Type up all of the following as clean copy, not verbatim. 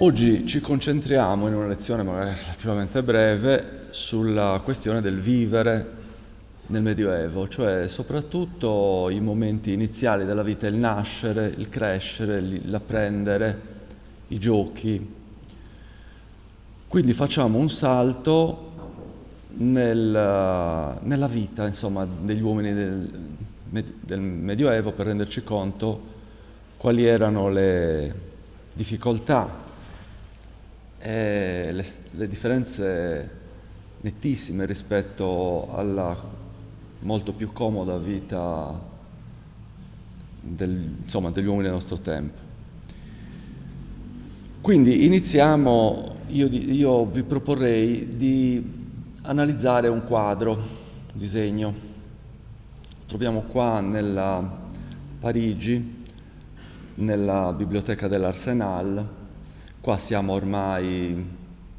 Oggi ci concentriamo in una lezione magari relativamente breve sulla questione del vivere nel Medioevo, cioè soprattutto i momenti iniziali della vita, il nascere, il crescere, l'apprendere, i giochi. Quindi facciamo un salto nella vita, insomma, degli uomini del Medioevo per renderci conto quali erano le difficoltà e le differenze nettissime rispetto alla molto più comoda vita insomma, degli uomini del nostro tempo. Quindi iniziamo, io vi proporrei di analizzare un quadro, un disegno. Troviamo qua nella Parigi, nella biblioteca dell'Arsenal. Qua siamo ormai un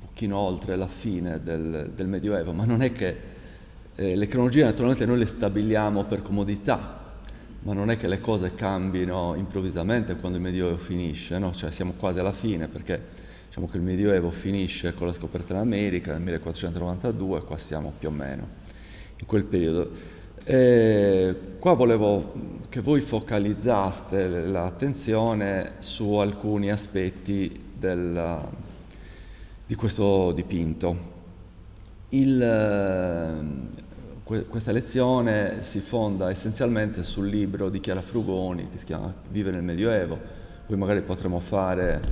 pochino oltre la fine del Medioevo, ma non è che le cronologie naturalmente noi le stabiliamo per comodità, ma non è che le cose cambino improvvisamente quando il Medioevo finisce, no? Cioè siamo quasi alla fine, perché diciamo che il Medioevo finisce con la scoperta dell'America nel 1492 e qua siamo più o meno in quel periodo. Qua volevo che voi focalizzaste l'attenzione su alcuni aspetti di questo dipinto. Questa lezione si fonda essenzialmente sul libro di Chiara Frugoni che si chiama Vive nel Medioevo. Poi magari potremo fare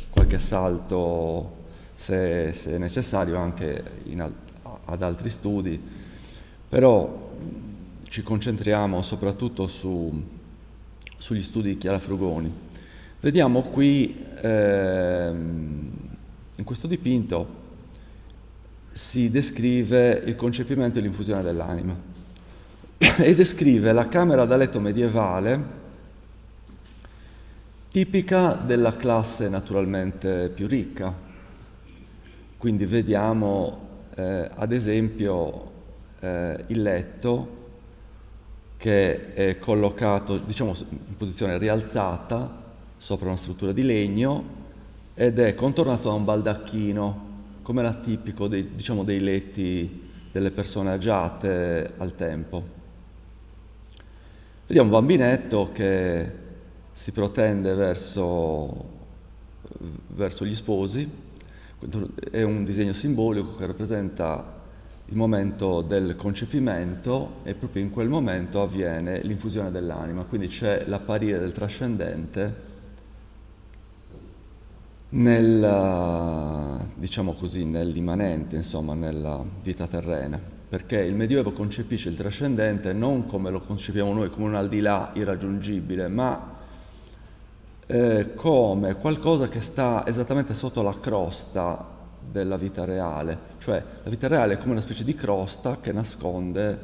qualche salto, se è necessario, anche ad altri studi, però ci concentriamo soprattutto sugli studi di Chiara Frugoni. Vediamo qui, in questo dipinto, si descrive il concepimento e l'infusione dell'anima e descrive la camera da letto medievale tipica della classe naturalmente più ricca. Quindi vediamo ad esempio il letto che è collocato, diciamo, in posizione rialzata sopra una struttura di legno ed è contornato da un baldacchino, come era tipico dei letti delle persone agiate al tempo. Vediamo un bambinetto che si protende verso gli sposi. È un disegno simbolico che rappresenta il momento del concepimento e proprio in quel momento avviene l'infusione dell'anima, quindi c'è l'apparire del trascendente diciamo così, nell'immanente, insomma, nella vita terrena, perché il Medioevo concepisce il trascendente non come lo concepiamo noi, come un al di là irraggiungibile, ma come qualcosa che sta esattamente sotto la crosta della vita reale, cioè la vita reale è come una specie di crosta che nasconde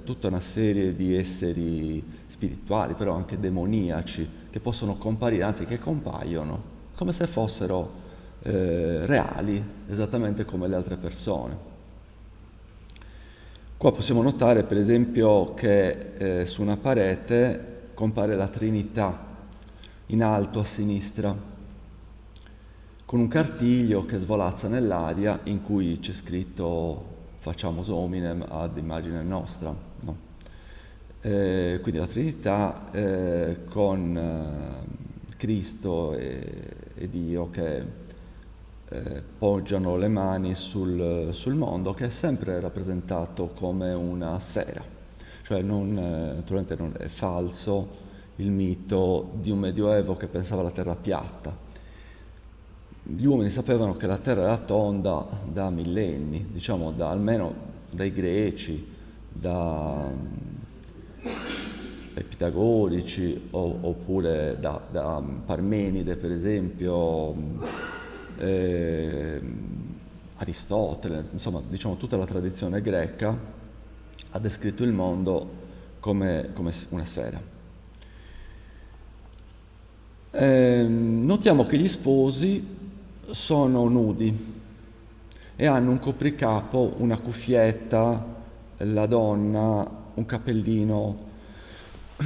tutta una serie di esseri spirituali, però anche demoniaci, che possono comparire, anzi che compaiono, come se fossero reali, esattamente come le altre persone. Qua possiamo notare per esempio che su una parete compare la Trinità in alto a sinistra, con un cartiglio che svolazza nell'aria in cui c'è scritto "Faciamus hominem ad imagine nostra", no? Quindi la Trinità con Cristo e Dio che poggiano le mani sul mondo, che è sempre rappresentato come una sfera, cioè naturalmente non è falso il mito di un Medioevo che pensava la terra piatta. Gli uomini sapevano che la terra era tonda da millenni, diciamo almeno dai greci, dai pitagorici oppure da Parmenide per esempio, Aristotele, insomma diciamo tutta la tradizione greca ha descritto il mondo come una sfera. Notiamo che gli sposi sono nudi e hanno un copricapo, una cuffietta, la donna, un cappellino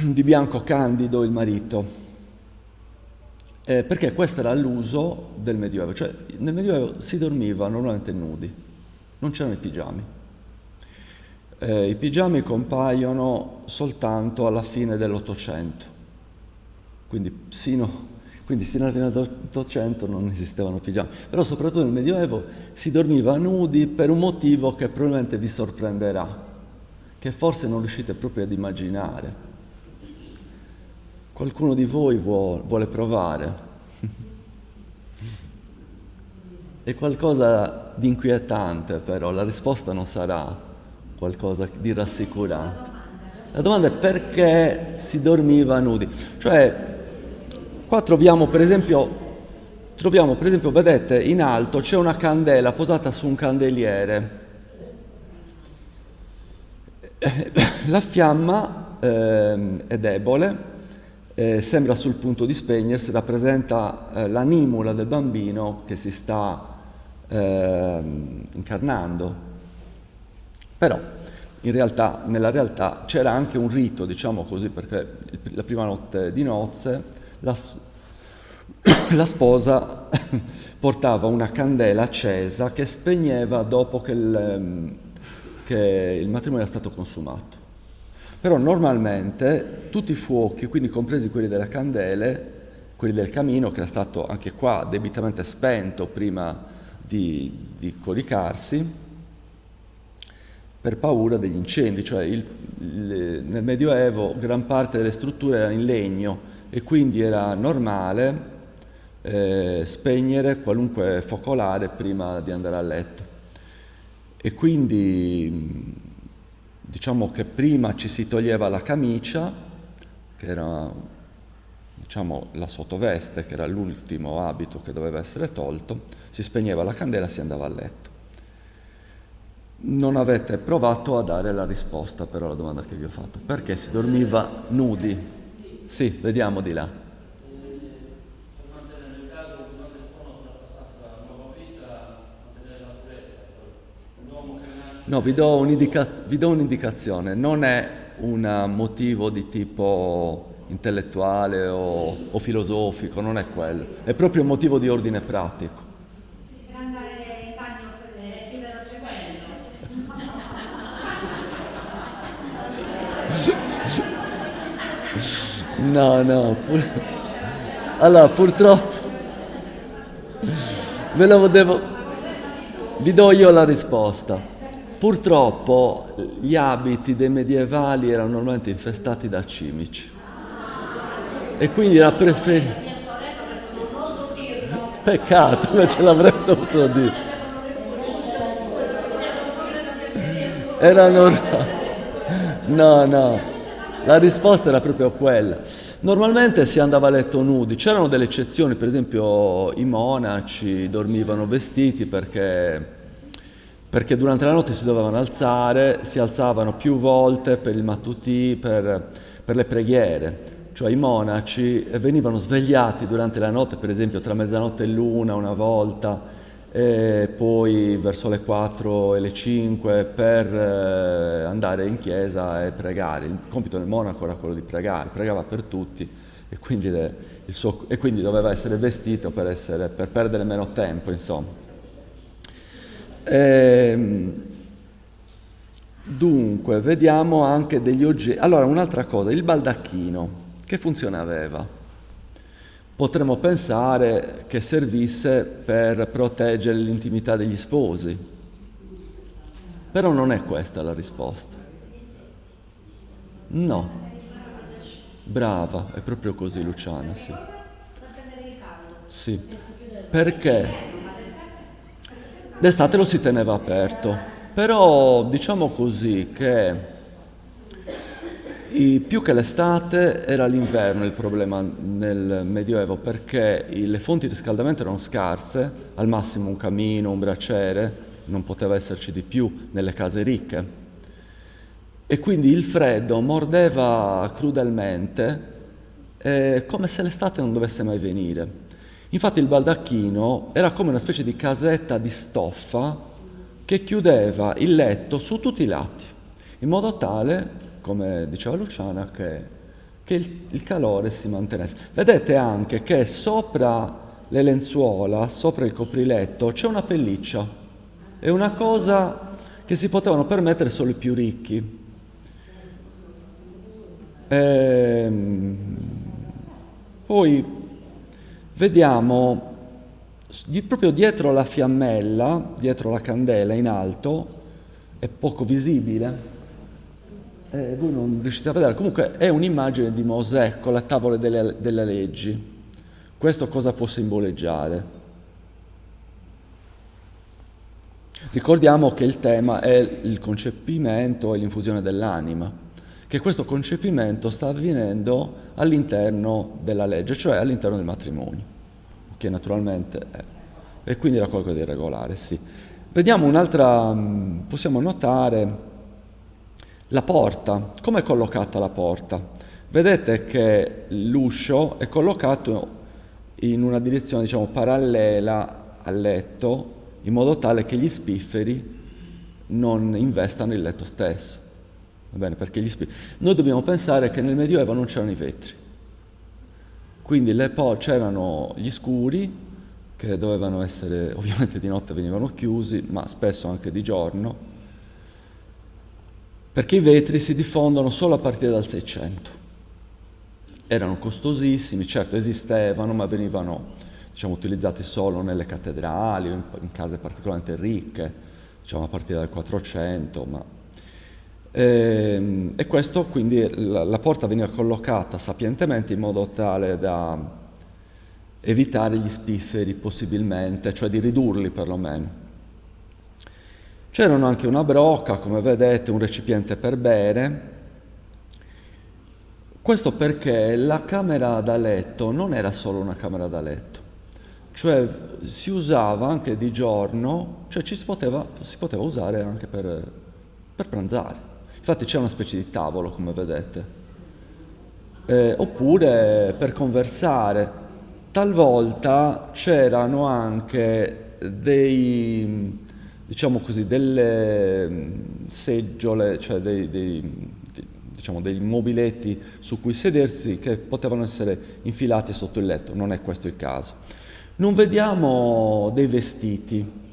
di bianco candido, il marito. perché questo era l'uso del Medioevo, cioè nel Medioevo si dormiva normalmente nudi, non c'erano i pigiami. I pigiami compaiono soltanto alla fine dell'Ottocento, quindi sino alla fine dell'Ottocento non esistevano pigiami, però soprattutto nel Medioevo si dormiva nudi per un motivo che probabilmente vi sorprenderà, che forse non riuscite proprio ad immaginare. Qualcuno di voi vuole provare? È qualcosa di inquietante, però la risposta non sarà qualcosa di rassicurante. La domanda è perché si dormiva nudi. Cioè, qua troviamo per esempio, vedete, in alto c'è una candela posata su un candeliere. La fiamma è debole, sembra sul punto di spegnersi, rappresenta l'animula del bambino che si sta incarnando. Però nella realtà c'era anche un rito, diciamo così, perché la prima notte di nozze la sposa portava una candela accesa che spegneva dopo che il matrimonio era stato consumato. Però normalmente tutti i fuochi, quindi compresi quelli delle candele, quelli del camino, che era stato anche qua debitamente spento prima di coricarsi, per paura degli incendi, cioè nel Medioevo gran parte delle strutture erano in legno e quindi era normale spegnere qualunque focolare prima di andare a letto. E quindi diciamo che prima ci si toglieva la camicia, che era diciamo la sottoveste, che era l'ultimo abito che doveva essere tolto, si spegneva la candela e si andava a letto. Non avete provato a dare la risposta però alla domanda che vi ho fatto. Perché si dormiva nudi? Sì, vediamo di là. No, vi do un'indicazione, non è un motivo di tipo intellettuale o filosofico, non è quello, è proprio un motivo di ordine pratico. Per andare in bagno più velocemente. No, allora purtroppo vi do io la risposta. Purtroppo gli abiti dei medievali erano normalmente infestati da cimici e quindi era preferibile. Peccato, non ce l'avrei dovuto dire. Erano. No, la risposta era proprio quella. Normalmente si andava a letto nudi, c'erano delle eccezioni, per esempio i monaci dormivano vestiti perché durante la notte si dovevano alzare, si alzavano più volte per il mattutì, per le preghiere. Cioè i monaci venivano svegliati durante la notte, per esempio tra mezzanotte e l'una una volta, e poi verso le 4 e le 5 per andare in chiesa e pregare. Il compito del monaco era quello di pregare, pregava per tutti e quindi, quindi doveva essere vestito per perdere meno tempo, insomma. Dunque, vediamo anche degli oggetti. Allora, un'altra cosa, il baldacchino, che funzione aveva? Potremmo pensare che servisse per proteggere l'intimità degli sposi, però non è questa la risposta. No. Brava, è proprio così, Luciana, sì. Sì. Perché? D'estate lo si teneva aperto, però diciamo così che più che l'estate era l'inverno il problema nel Medioevo, perché le fonti di riscaldamento erano scarse, al massimo un camino, un braciere, non poteva esserci di più nelle case ricche. E quindi il freddo mordeva crudelmente, come se l'estate non dovesse mai venire. Infatti il baldacchino era come una specie di casetta di stoffa che chiudeva il letto su tutti i lati, in modo tale, come diceva Luciana, che che il calore si mantenesse. Vedete anche che sopra le lenzuola, sopra il copriletto, c'è una pelliccia. È una cosa che si potevano permettere solo i più ricchi. Poi vediamo proprio dietro la fiammella, dietro la candela in alto, è poco visibile, voi non riuscite a vedere, comunque è un'immagine di Mosè con le tavole delle leggi. Questo cosa può simboleggiare? Ricordiamo che il tema è il concepimento e l'infusione dell'anima, che questo concepimento sta avvenendo all'interno della legge, cioè all'interno del matrimonio, che naturalmente è. E quindi era qualcosa di regolare, sì. Vediamo un'altra, possiamo notare la porta. Come è collocata la porta? Vedete che l'uscio è collocato in una direzione, diciamo, parallela al letto, in modo tale che gli spifferi non investano il letto stesso. Va bene? Perché noi dobbiamo pensare che nel Medioevo non c'erano i vetri, quindi c'erano gli scuri che dovevano essere, ovviamente di notte venivano chiusi, ma spesso anche di giorno, perché i vetri si diffondono solo a partire dal 600. Erano costosissimi, certo esistevano, ma venivano, diciamo, utilizzati solo nelle cattedrali o in case particolarmente ricche, diciamo a partire dal 400, e questo quindi la porta veniva collocata sapientemente in modo tale da evitare gli spifferi possibilmente, cioè di ridurli perlomeno. C'erano anche una brocca, come vedete, un recipiente per bere. Questo perché la camera da letto non era solo una camera da letto, cioè si usava anche di giorno, cioè si poteva usare anche per pranzare. Infatti c'è una specie di tavolo, come vedete, oppure per conversare. Talvolta c'erano anche diciamo così, delle seggiole, cioè diciamo dei mobiletti su cui sedersi che potevano essere infilati sotto il letto. Non è questo il caso. Non vediamo dei vestiti.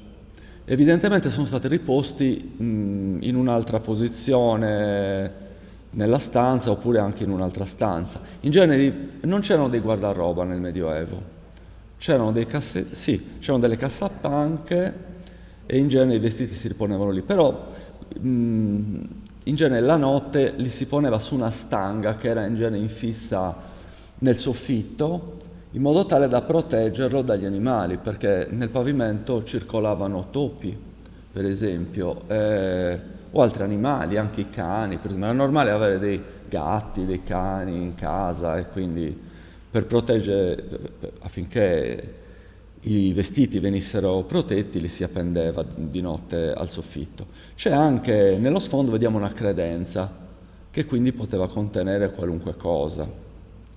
Evidentemente sono stati riposti in un'altra posizione nella stanza oppure anche in un'altra stanza. In genere non c'erano dei guardaroba nel Medioevo, c'erano c'erano delle cassapanche e in genere i vestiti si riponevano lì, però in genere la notte li si poneva su una stanga che era in genere infissa nel soffitto, in modo tale da proteggerlo dagli animali, perché nel pavimento circolavano topi, per esempio, o altri animali, anche i cani, per esempio. Era normale avere dei gatti, dei cani in casa e quindi per proteggere, affinché i vestiti venissero protetti, li si appendeva di notte al soffitto. C'è anche, nello sfondo vediamo una credenza, che quindi poteva contenere qualunque cosa.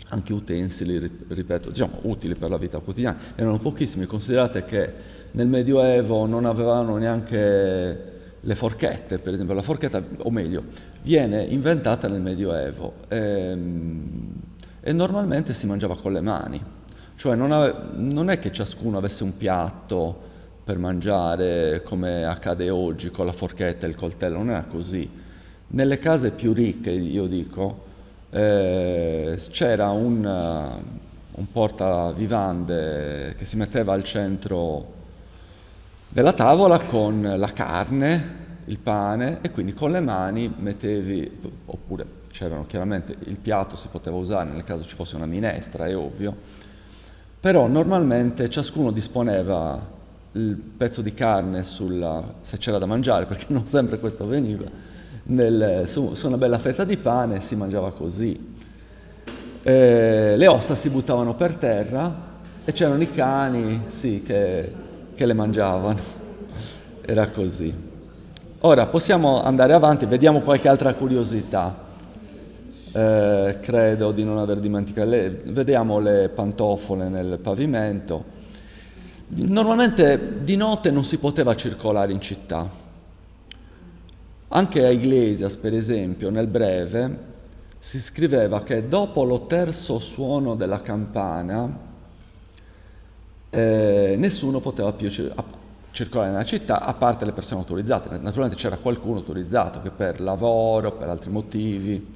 Anche utensili, ripeto, diciamo utili per la vita quotidiana, erano pochissimi. Considerate che nel Medioevo non avevano neanche le forchette, per esempio. La forchetta, o meglio, viene inventata nel Medioevo e normalmente si mangiava con le mani, cioè non è che ciascuno avesse un piatto per mangiare come accade oggi con la forchetta e il coltello, non era così. Nelle case più ricche, io dico, c'era un portavivande che si metteva al centro della tavola con la carne, il pane, e quindi con le mani mettevi, oppure c'erano chiaramente il piatto si poteva usare nel caso ci fosse una minestra, è ovvio, però normalmente ciascuno disponeva il pezzo di carne se c'era da mangiare, perché non sempre questo avveniva, su una bella fetta di pane si mangiava così. Le ossa si buttavano per terra e c'erano i cani, sì, che le mangiavano. Era così. Ora possiamo andare avanti, vediamo qualche altra curiosità. Credo di non aver dimenticato. Vediamo le pantofole nel pavimento. Normalmente di notte non si poteva circolare in città. Anche a Iglesias, per esempio, nel Breve, si scriveva che dopo lo terzo suono della campana nessuno poteva più circolare nella città, a parte le persone autorizzate. Naturalmente c'era qualcuno autorizzato che per lavoro, per altri motivi,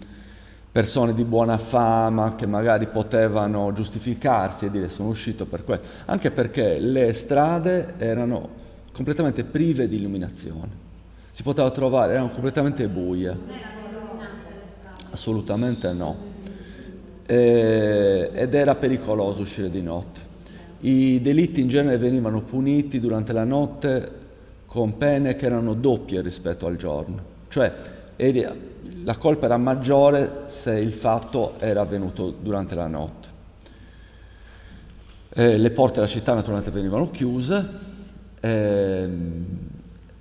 persone di buona fama che magari potevano giustificarsi e dire sono uscito per questo, anche perché le strade erano completamente prive di illuminazione. Si poteva trovare, erano completamente buie. Assolutamente no. Ed era pericoloso uscire di notte. I delitti in genere venivano puniti durante la notte con pene che erano doppie rispetto al giorno. Cioè la colpa era maggiore se il fatto era avvenuto durante la notte. Le porte della città naturalmente venivano chiuse e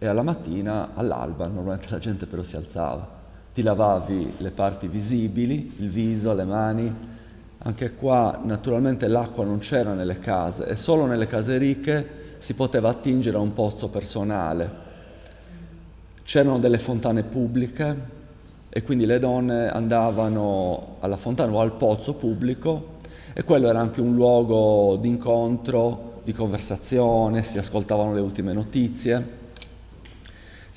alla mattina, all'alba, normalmente la gente però si alzava. Ti lavavi le parti visibili, il viso, le mani. Anche qua naturalmente l'acqua non c'era nelle case e solo nelle case ricche si poteva attingere a un pozzo personale. C'erano delle fontane pubbliche e quindi le donne andavano alla fontana o al pozzo pubblico e quello era anche un luogo di incontro, di conversazione, si ascoltavano le ultime notizie,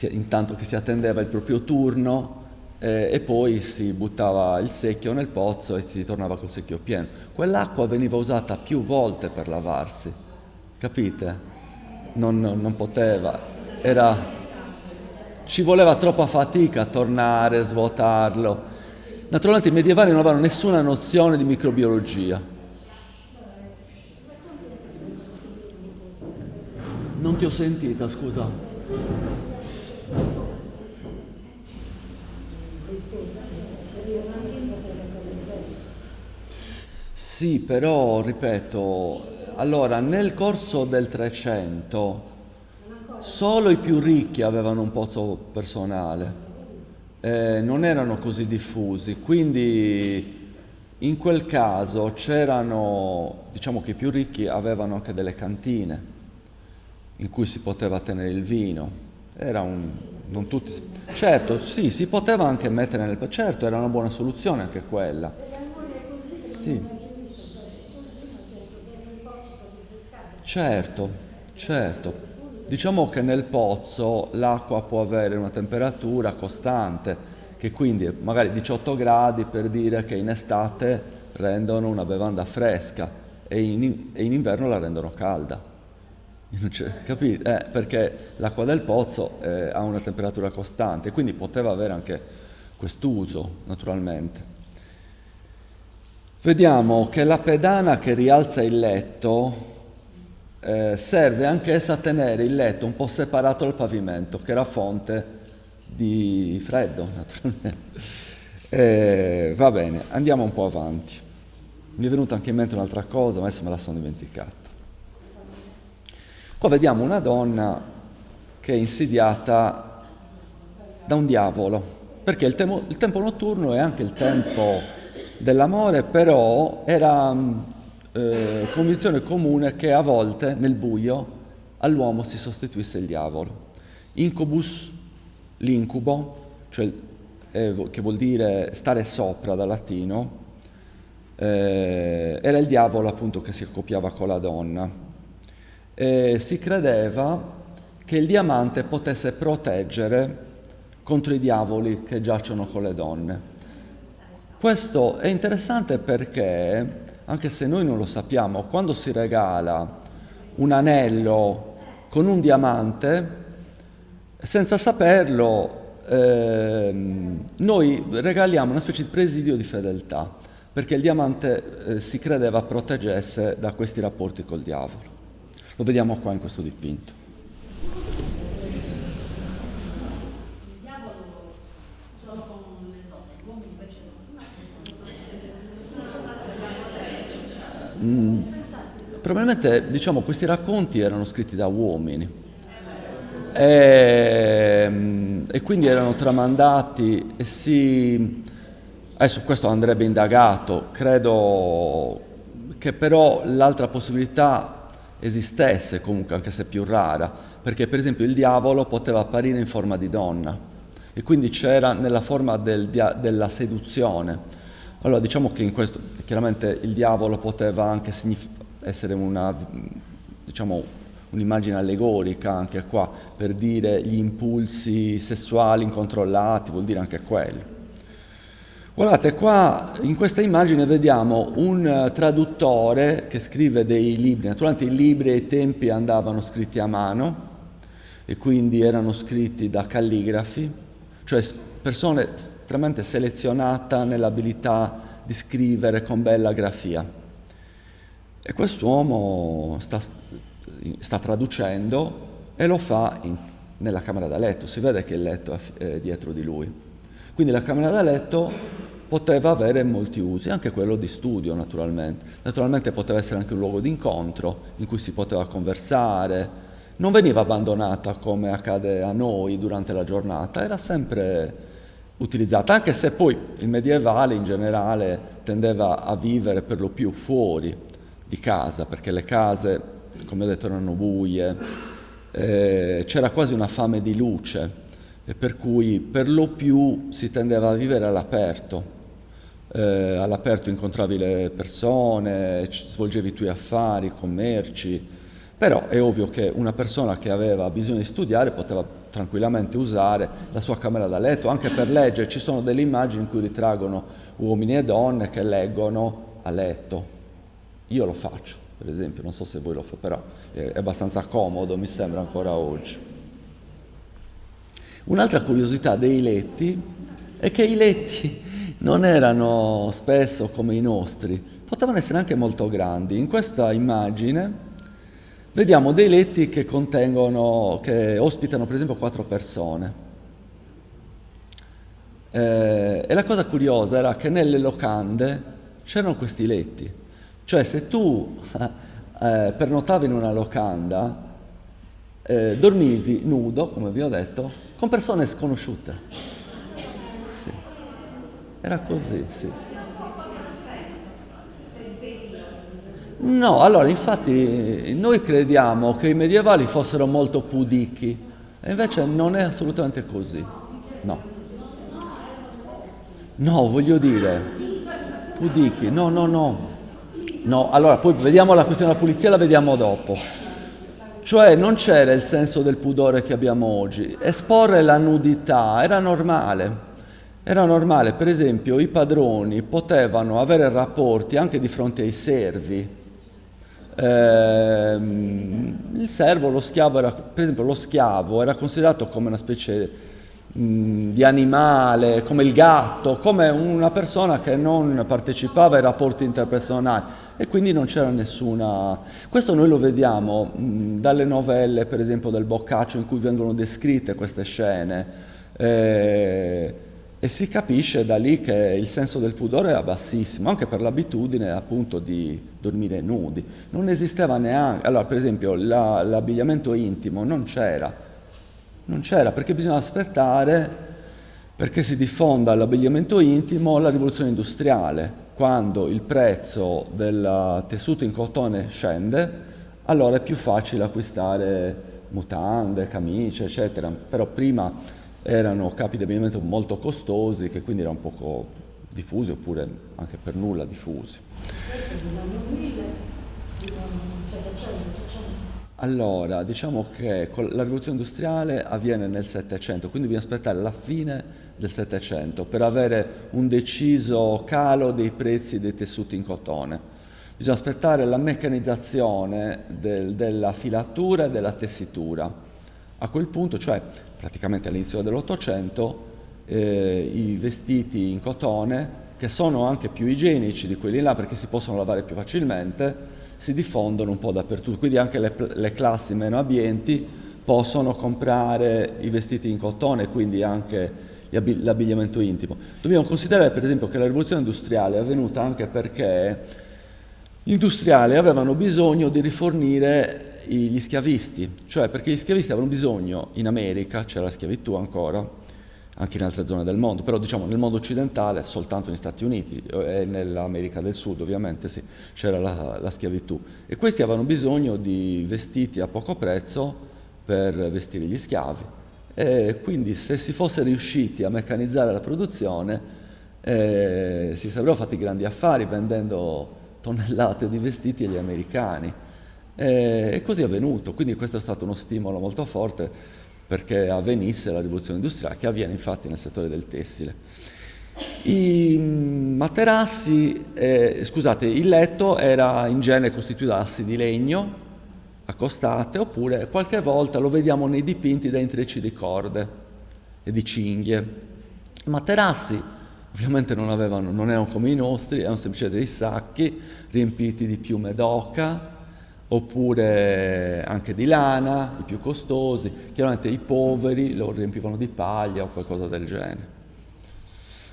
intanto che si attendeva il proprio turno e poi si buttava il secchio nel pozzo e si tornava col secchio pieno. Quell'acqua veniva usata più volte per lavarsi, capite? Non poteva, ci voleva troppa fatica a tornare, a svuotarlo. Naturalmente i medievali non avevano nessuna nozione di microbiologia. Non ti ho sentita, scusa. Sì, però, ripeto, allora, nel corso del 300 solo i più ricchi avevano un pozzo personale, non erano così diffusi, quindi in quel caso c'erano, diciamo che i più ricchi avevano anche delle cantine in cui si poteva tenere il vino, non tutti, certo, sì, si poteva anche mettere certo, era una buona soluzione anche quella, sì. Certo, certo. Diciamo che nel pozzo l'acqua può avere una temperatura costante, che quindi magari 18 gradi per dire che in estate rendono una bevanda fresca e in inverno la rendono calda. Capite? Perché l'acqua del pozzo ha una temperatura costante, quindi poteva avere anche quest'uso, naturalmente. Vediamo che la pedana che rialza il letto serve anche essa a tenere il letto un po' separato dal pavimento, che era fonte di freddo, naturalmente. Va bene, andiamo un po' avanti. Mi è venuta anche in mente un'altra cosa, ma adesso me la sono dimenticata. Qua vediamo una donna che è insidiata da un diavolo, perché il tempo notturno è anche il tempo dell'amore, però era convinzione comune che a volte nel buio all'uomo si sostituisse il diavolo. Incubus, l'incubo, cioè, che vuol dire stare sopra dal latino, era il diavolo appunto che si accoppiava con la donna. Si credeva che il diamante potesse proteggere contro i diavoli che giacciono con le donne. Questo è interessante perché, anche se noi non lo sappiamo, quando si regala un anello con un diamante, senza saperlo, noi regaliamo una specie di presidio di fedeltà, perché il diamante si credeva proteggesse da questi rapporti col diavolo. Lo vediamo qua in questo dipinto. Probabilmente, diciamo, questi racconti erano scritti da uomini e quindi erano tramandati e adesso questo andrebbe indagato, credo che però l'altra possibilità esistesse comunque, anche se più rara, perché per esempio il diavolo poteva apparire in forma di donna, e quindi c'era nella forma della seduzione. Allora diciamo che in questo chiaramente il diavolo poteva anche essere diciamo, un'immagine allegorica anche qua, per dire gli impulsi sessuali incontrollati, vuol dire anche quello. Guardate, qua in questa immagine vediamo un traduttore che scrive dei libri. Naturalmente i libri ai tempi andavano scritti a mano e quindi erano scritti da calligrafi, cioè persone estremamente selezionate nell'abilità di scrivere con bella grafia. E quest'uomo sta traducendo e lo fa nella camera da letto. Si vede che il letto è dietro di lui. Quindi la camera da letto poteva avere molti usi, anche quello di studio naturalmente. Naturalmente poteva essere anche un luogo di incontro in cui si poteva conversare, non veniva abbandonata come accade a noi durante la giornata, era sempre utilizzata, anche se poi il medievale in generale tendeva a vivere per lo più fuori di casa, perché le case, come ho detto, erano buie, c'era quasi una fame di luce, e per cui per lo più si tendeva a vivere all'aperto. All'aperto incontravi le persone, svolgevi i tuoi affari, commerci, però è ovvio che una persona che aveva bisogno di studiare poteva tranquillamente usare la sua camera da letto, anche per leggere. Ci sono delle immagini in cui ritraggono uomini e donne che leggono a letto. Io lo faccio, per esempio, non so se voi lo fate, però è abbastanza comodo, mi sembra ancora oggi. Un'altra curiosità dei letti è che i letti non erano spesso come i nostri, potevano essere anche molto grandi. In questa immagine vediamo dei letti che ospitano per esempio 4 persone. E la cosa curiosa era che nelle locande c'erano questi letti. Cioè se tu pernottavi in una locanda, dormivi nudo, come vi ho detto, con persone sconosciute. Sì. Era così, sì. No, allora infatti noi crediamo che i medievali fossero molto pudichi, e invece non è assolutamente così. No. No, voglio dire, pudichi, no. No, allora poi vediamo la questione della pulizia, la vediamo dopo. Cioè non c'era il senso del pudore che abbiamo oggi. Esporre la nudità era normale. Era normale, per esempio i padroni potevano avere rapporti anche di fronte ai servi. Il servo, lo schiavo per esempio lo schiavo era considerato come una specie di animale, come il gatto, come una persona che non partecipava ai rapporti interpersonali, e quindi non c'era nessuna... Questo noi lo vediamo dalle novelle, per esempio del Boccaccio, in cui vengono descritte queste scene, e si capisce da lì che il senso del pudore era bassissimo, anche per l'abitudine appunto di dormire nudi. Non esisteva neanche... Allora, per esempio, l'abbigliamento intimo non c'era perché bisogna aspettare perché si diffonda l'abbigliamento intimo la rivoluzione industriale. Quando il prezzo del tessuto in cotone scende, allora è più facile acquistare mutande, camicie, eccetera. Però prima erano capi di abbigliamento molto costosi, che quindi erano poco diffusi, oppure anche per nulla diffusi. Allora, diciamo che la rivoluzione industriale avviene nel Settecento, quindi bisogna aspettare la fine del Settecento per avere un deciso calo dei prezzi dei tessuti in cotone. Bisogna aspettare la meccanizzazione della filatura e della tessitura. A quel punto, cioè praticamente all'inizio dell'Ottocento, i vestiti in cotone, che sono anche più igienici di quelli là perché si possono lavare più facilmente, si diffondono un po' dappertutto, quindi anche le classi meno abbienti possono comprare i vestiti in cotone, quindi anche l'abbigliamento intimo. Dobbiamo considerare per esempio che la rivoluzione industriale è avvenuta anche perché gli industriali avevano bisogno di rifornire gli schiavisti, cioè perché gli schiavisti avevano bisogno, in America c'era la schiavitù ancora, anche in altre zone del mondo, però diciamo nel mondo occidentale soltanto negli Stati Uniti e nell'America del Sud ovviamente sì, c'era la schiavitù, e questi avevano bisogno di vestiti a poco prezzo per vestire gli schiavi, Quindi se si fosse riusciti a meccanizzare la produzione, si sarebbero fatti grandi affari vendendo tonnellate di vestiti agli americani. E così è avvenuto, quindi questo è stato uno stimolo molto forte perché avvenisse la rivoluzione industriale, che avviene infatti nel settore del tessile. I materassi, scusate, il letto era in genere costituito da assi di legno accostate, oppure qualche volta lo vediamo nei dipinti da intrecci di corde e di cinghie. I materassi ovviamente non erano come i nostri, erano semplicemente dei sacchi riempiti di piume d'oca, oppure anche di lana, i più costosi. Chiaramente i poveri lo riempivano di paglia o qualcosa del genere.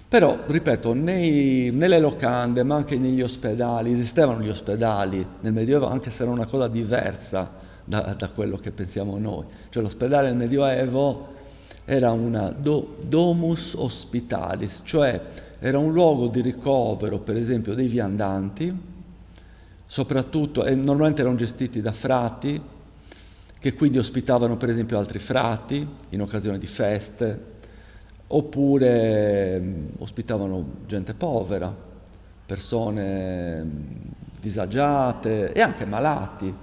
Però, ripeto, nelle locande, ma anche negli ospedali, esistevano gli ospedali nel Medioevo, anche se era una cosa diversa da quello che pensiamo noi. Cioè l'ospedale nel Medioevo era una domus hospitalis, cioè era un luogo di ricovero, per esempio, dei viandanti, soprattutto, e normalmente erano gestiti da frati, che quindi ospitavano per esempio altri frati in occasione di feste, oppure ospitavano gente povera, persone disagiate e anche malati.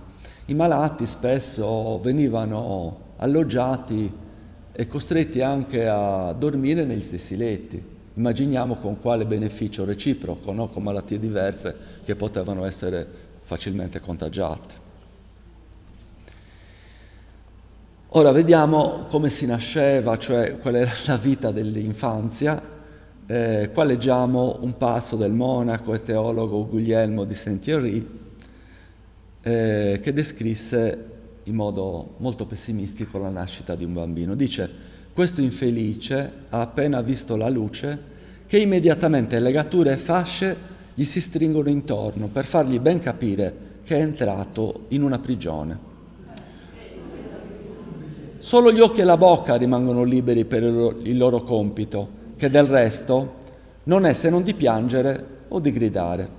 I malati spesso venivano alloggiati e costretti anche a dormire negli stessi letti. Immaginiamo con quale beneficio reciproco, no? Con malattie diverse che potevano essere facilmente contagiate. Ora vediamo come si nasceva, cioè qual era la vita dell'infanzia. Qua leggiamo un passo del monaco e teologo Guglielmo di Saint-Thierry che descrisse in modo molto pessimistico la nascita di un bambino. Dice: questo infelice ha appena visto la luce che immediatamente legature e fasce gli si stringono intorno per fargli ben capire che è entrato in una prigione. Solo gli occhi e la bocca rimangono liberi per il loro compito, che del resto non è se non di piangere o di gridare.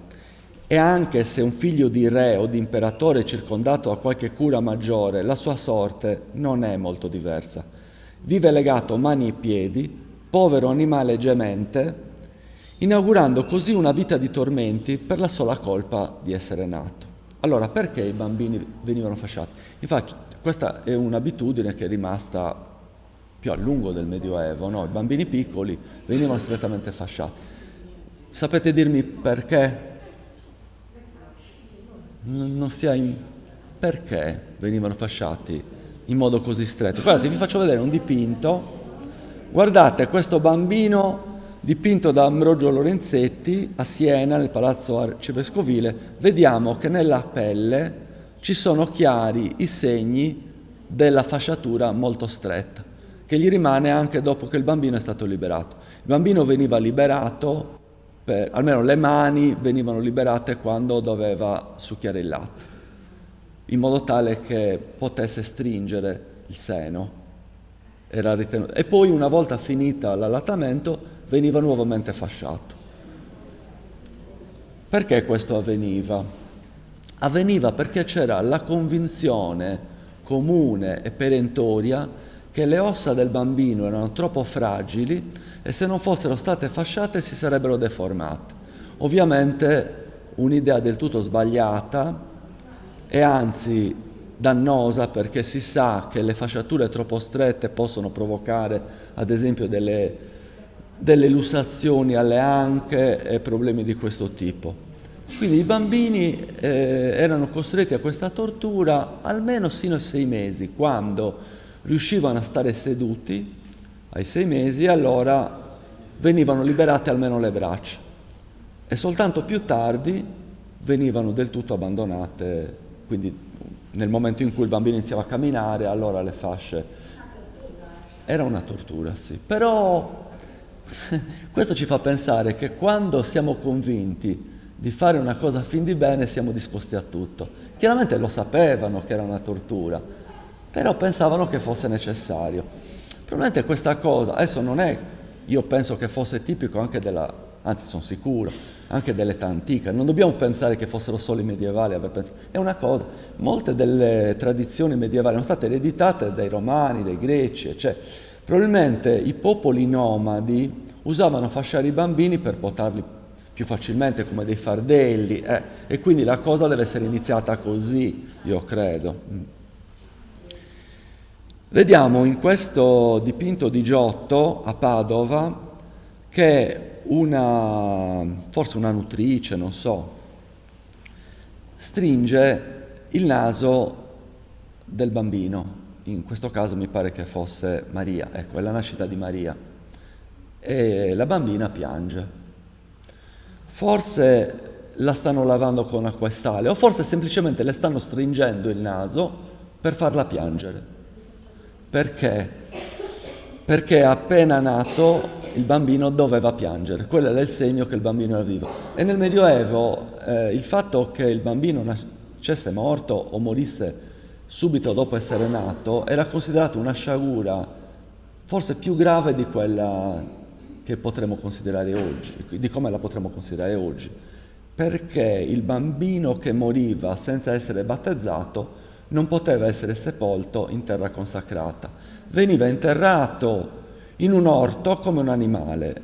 E anche se un figlio di re o di imperatore è circondato da qualche cura maggiore, la sua sorte non è molto diversa. Vive legato mani e piedi, povero animale gemente, inaugurando così una vita di tormenti per la sola colpa di essere nato. Allora, perché i bambini venivano fasciati? Infatti, questa è un'abitudine che è rimasta più a lungo del Medioevo, no? I bambini piccoli venivano strettamente fasciati. Sapete dirmi perché? Perché venivano fasciati in modo così stretto? Guardate, vi faccio vedere un dipinto. Guardate, questo bambino dipinto da Ambrogio Lorenzetti a Siena, nel Palazzo Arcivescovile. Vediamo che nella pelle ci sono chiari i segni della fasciatura molto stretta, che gli rimane anche dopo che il bambino è stato liberato. Il bambino veniva liberato, almeno le mani venivano liberate quando doveva succhiare il latte, in modo tale che potesse stringere il seno. Era ritenuto. E poi, una volta finita l'allattamento, veniva nuovamente fasciato. Perché questo avveniva? Avveniva perché c'era la convinzione comune e perentoria che le ossa del bambino erano troppo fragili e se non fossero state fasciate si sarebbero deformate. Ovviamente un'idea del tutto sbagliata e anzi dannosa, perché si sa che le fasciature troppo strette possono provocare ad esempio delle lussazioni alle anche e problemi di questo tipo. Quindi i bambini erano costretti a questa tortura almeno sino ai 6 mesi, quando riuscivano a stare seduti ai 6 mesi, allora venivano liberate almeno le braccia e soltanto più tardi venivano del tutto abbandonate, quindi nel momento in cui il bambino iniziava a camminare, allora le fasce. Era una tortura, sì, però questo ci fa pensare che quando siamo convinti di fare una cosa a fin di bene siamo disposti a tutto. Chiaramente lo sapevano che era una tortura, però pensavano che fosse necessario. Probabilmente questa cosa, adesso non è, io penso che fosse tipico anche anzi sono sicuro, anche dell'età antica. Non dobbiamo pensare che fossero solo i medievali a aver pensato. È una cosa, molte delle tradizioni medievali sono state ereditate dai romani, dai greci, cioè Probabilmente i popoli nomadi usavano fasciare i bambini per portarli più facilmente come dei fardelli, e quindi la cosa deve essere iniziata così, io credo. Vediamo in questo dipinto di Giotto a Padova che forse una nutrice, non so, stringe il naso del bambino. In questo caso mi pare che fosse Maria, ecco, è la nascita di Maria. E la bambina piange. Forse la stanno lavando con acqua e sale, o forse semplicemente le stanno stringendo il naso per farla piangere. Perché? Perché appena nato il bambino doveva piangere, quello era il segno che il bambino era vivo. E nel Medioevo il fatto che il bambino nascesse morto o morisse subito dopo essere nato era considerato una sciagura forse più grave di quella che potremmo considerare oggi, di come la potremmo considerare oggi, perché il bambino che moriva senza essere battezzato non poteva essere sepolto in terra consacrata, veniva interrato in un orto come un animale.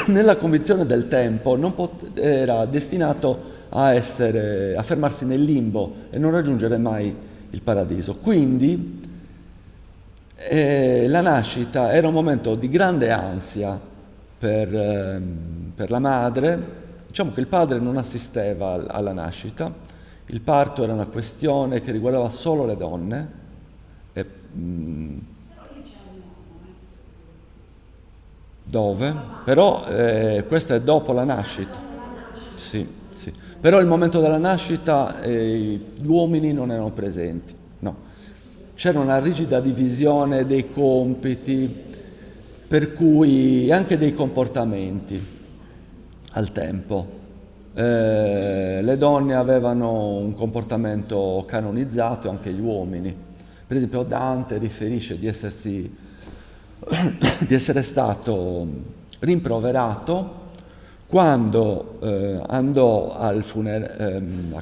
Nella convinzione del tempo era destinato a fermarsi nel limbo e non raggiungere mai il paradiso. Quindi la nascita era un momento di grande ansia per la madre. Diciamo che il padre non assisteva alla nascita, il parto era una questione che riguardava solo le donne. Dove? Però questo è dopo la nascita. Sì, sì. Però il momento della nascita gli uomini non erano presenti, no. C'era una rigida divisione dei compiti, per cui anche dei comportamenti al tempo. Le donne avevano un comportamento canonizzato, anche gli uomini. Per esempio Dante riferisce di essere stato rimproverato quando andò a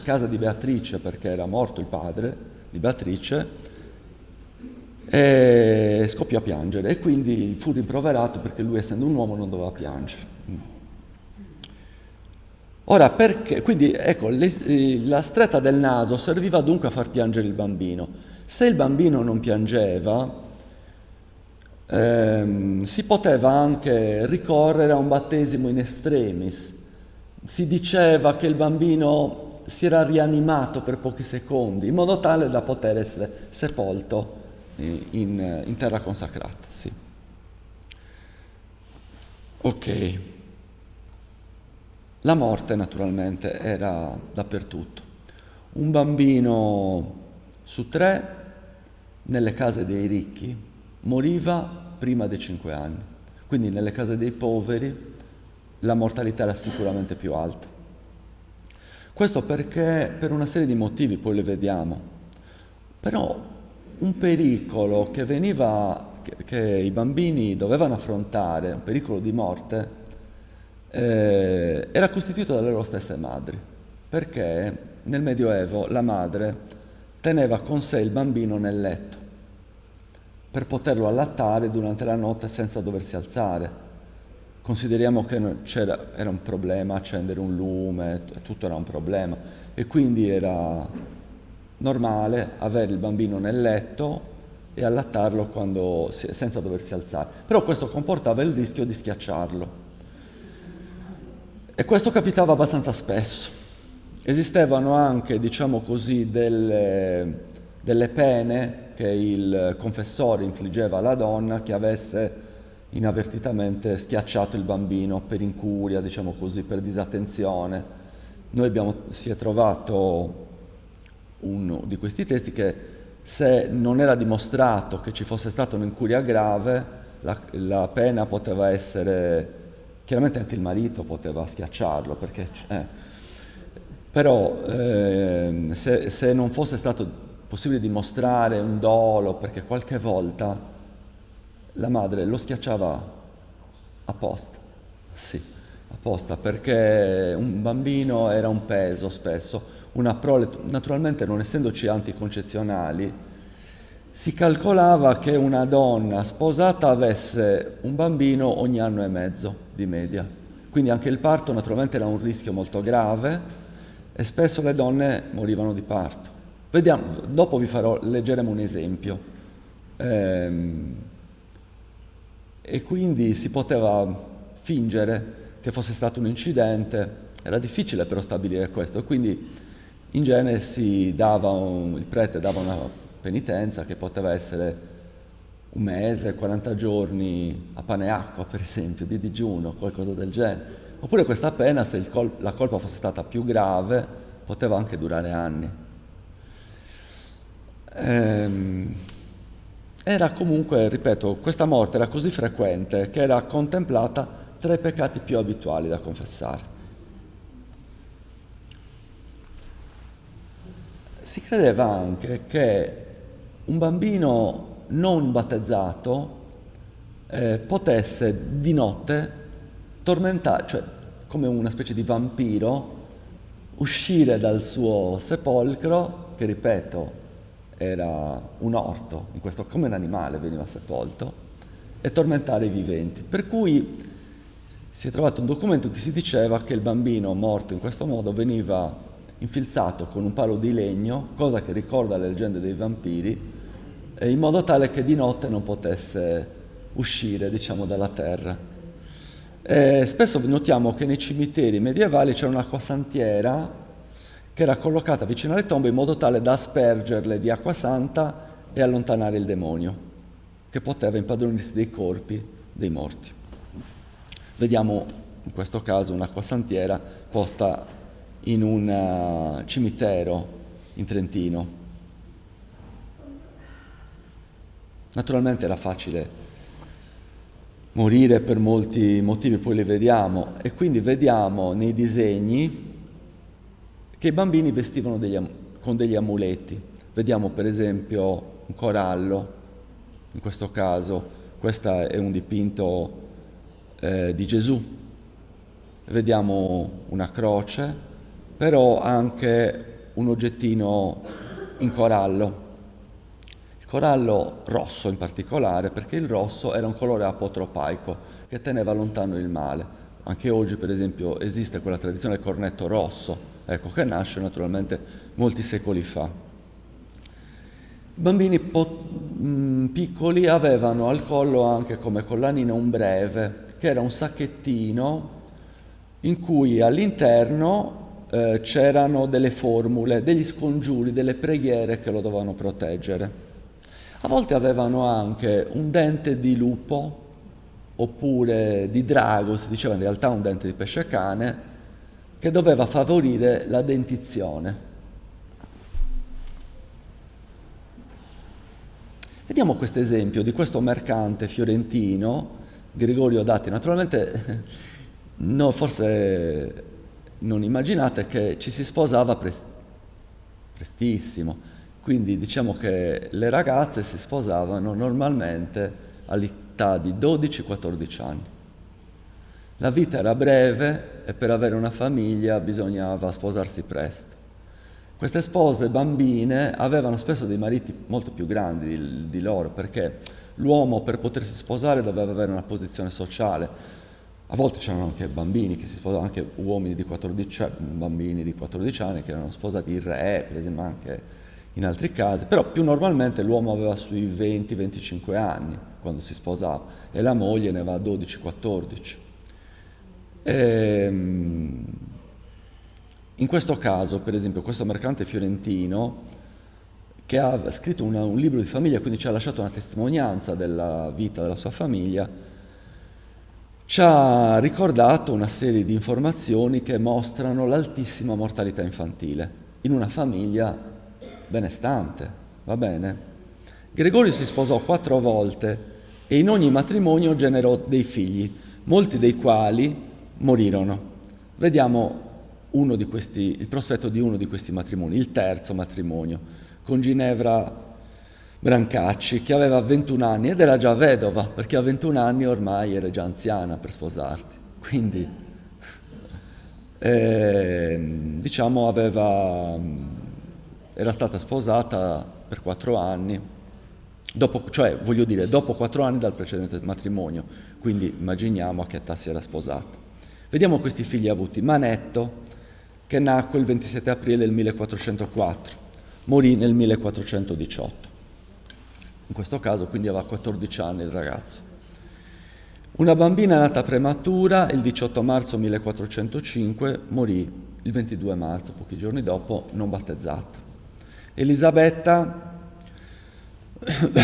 casa di Beatrice, perché era morto il padre di Beatrice, e scoppiò a piangere, e quindi fu rimproverato perché lui, essendo un uomo, non doveva piangere. Ora, perché? Quindi, ecco, la stretta del naso serviva dunque a far piangere il bambino. Se il bambino non piangeva, si poteva anche ricorrere a un battesimo in extremis. Si diceva che il bambino si era rianimato per pochi secondi, in modo tale da poter essere sepolto in terra consacrata. Sì. Ok. La morte naturalmente era dappertutto. Un bambino su 3 nelle case dei ricchi moriva prima dei 5 anni, quindi nelle case dei poveri la mortalità era sicuramente più alta. Questo perché per una serie di motivi, poi le vediamo, però un pericolo che i bambini dovevano affrontare, un pericolo di morte, era costituito dalle loro stesse madri, perché nel Medioevo la madre teneva con sé il bambino nel letto per poterlo allattare durante la notte senza doversi alzare. Consideriamo che era un problema accendere un lume, tutto era un problema, e quindi era normale avere il bambino nel letto e allattarlo senza doversi alzare. Però questo comportava il rischio di schiacciarlo. E questo capitava abbastanza spesso. Esistevano anche, diciamo così, delle pene che il confessore infliggeva alla donna che avesse inavvertitamente schiacciato il bambino per incuria, diciamo così, per disattenzione. Si è trovato uno di questi testi che, se non era dimostrato che ci fosse stata un'incuria grave, la pena poteva essere, chiaramente anche il marito poteva schiacciarlo, però se non fosse stato possibile dimostrare un dolo, perché qualche volta la madre lo schiacciava apposta, sì, apposta, perché un bambino era un peso spesso, una prole, naturalmente non essendoci anticoncezionali, si calcolava che una donna sposata avesse un bambino ogni anno e mezzo di media. Quindi anche il parto naturalmente era un rischio molto grave e spesso le donne morivano di parto. Vediamo, dopo leggeremo un esempio. E quindi si poteva fingere che fosse stato un incidente, era difficile però stabilire questo, e quindi in genere il prete dava una penitenza che poteva essere un mese, 40 giorni a pane e acqua, per esempio, di digiuno, qualcosa del genere. Oppure questa pena, se la colpa fosse stata più grave, poteva anche durare anni. Era comunque, ripeto, questa morte era così frequente che era contemplata tra i peccati più abituali da confessare. Si credeva anche che un bambino non battezzato potesse di notte tormentare, cioè come una specie di vampiro, uscire dal suo sepolcro, che ripeto era un orto, come un animale veniva sepolto, e tormentare i viventi. Per cui si è trovato un documento in cui si diceva che il bambino morto in questo modo veniva infilzato con un palo di legno, cosa che ricorda le leggende dei vampiri, in modo tale che di notte non potesse uscire, diciamo, dalla terra. Spesso notiamo che nei cimiteri medievali c'era un'acquasantiera che era collocata vicino alle tombe in modo tale da aspergerle di acqua santa e allontanare il demonio, che poteva impadronirsi dei corpi dei morti. Vediamo in questo caso un'acquasantiera posta in un cimitero in Trentino. Naturalmente era facile morire per molti motivi, poi li vediamo, e quindi vediamo nei disegni che i bambini vestivano con degli amuleti. Vediamo per esempio un corallo, in questo caso, questo è un dipinto di Gesù. Vediamo una croce, però anche un oggettino in corallo. Il corallo rosso in particolare, perché il rosso era un colore apotropaico che teneva lontano il male. Anche oggi, per esempio, esiste quella tradizione del cornetto rosso, ecco, che nasce naturalmente molti secoli fa. I bambini piccoli avevano al collo anche come collanina un breve, che era un sacchettino in cui all'interno c'erano delle formule, degli scongiuri, delle preghiere che lo dovevano proteggere. A volte avevano anche un dente di lupo oppure di drago, si diceva in realtà un dente di pesce cane, che doveva favorire la dentizione. Vediamo questo esempio di questo mercante fiorentino, Gregorio Datti. Naturalmente no, forse non immaginate che ci si sposava prestissimo, quindi diciamo che le ragazze si sposavano normalmente all'età di 12-14 anni. La vita era breve e per avere una famiglia bisognava sposarsi presto. Queste spose bambine avevano spesso dei mariti molto più grandi di loro, perché l'uomo per potersi sposare doveva avere una posizione sociale. A volte c'erano anche bambini che si sposavano, anche uomini di 14 anni, bambini di 14 anni che erano sposati il re, per esempio, anche in altri casi, però più normalmente l'uomo aveva sui 20-25 anni quando si sposava e la moglie ne aveva 12-14. In questo caso, per esempio, questo mercante fiorentino, che ha scritto un libro di famiglia, quindi ci ha lasciato una testimonianza della vita della sua famiglia, ci ha ricordato una serie di informazioni che mostrano l'altissima mortalità infantile in una famiglia benestante, va bene? Gregorio si sposò 4 volte e in ogni matrimonio generò dei figli, molti dei quali morirono. Vediamo il prospetto di uno di questi matrimoni, il terzo matrimonio, con Ginevra Brancacci, che aveva 21 anni ed era già vedova, perché a 21 anni ormai era già anziana per sposarti. Quindi, diciamo, era stata sposata per 4 anni dopo 4 anni dal precedente matrimonio, quindi immaginiamo a che età si era sposata. Vediamo questi figli avuti. Manetto, che nacque il 27 aprile del 1404, morì nel 1418. In questo caso quindi aveva 14 anni il ragazzo. Una bambina nata prematura il 18 marzo 1405, morì il 22 marzo, pochi giorni dopo, non battezzata. Elisabetta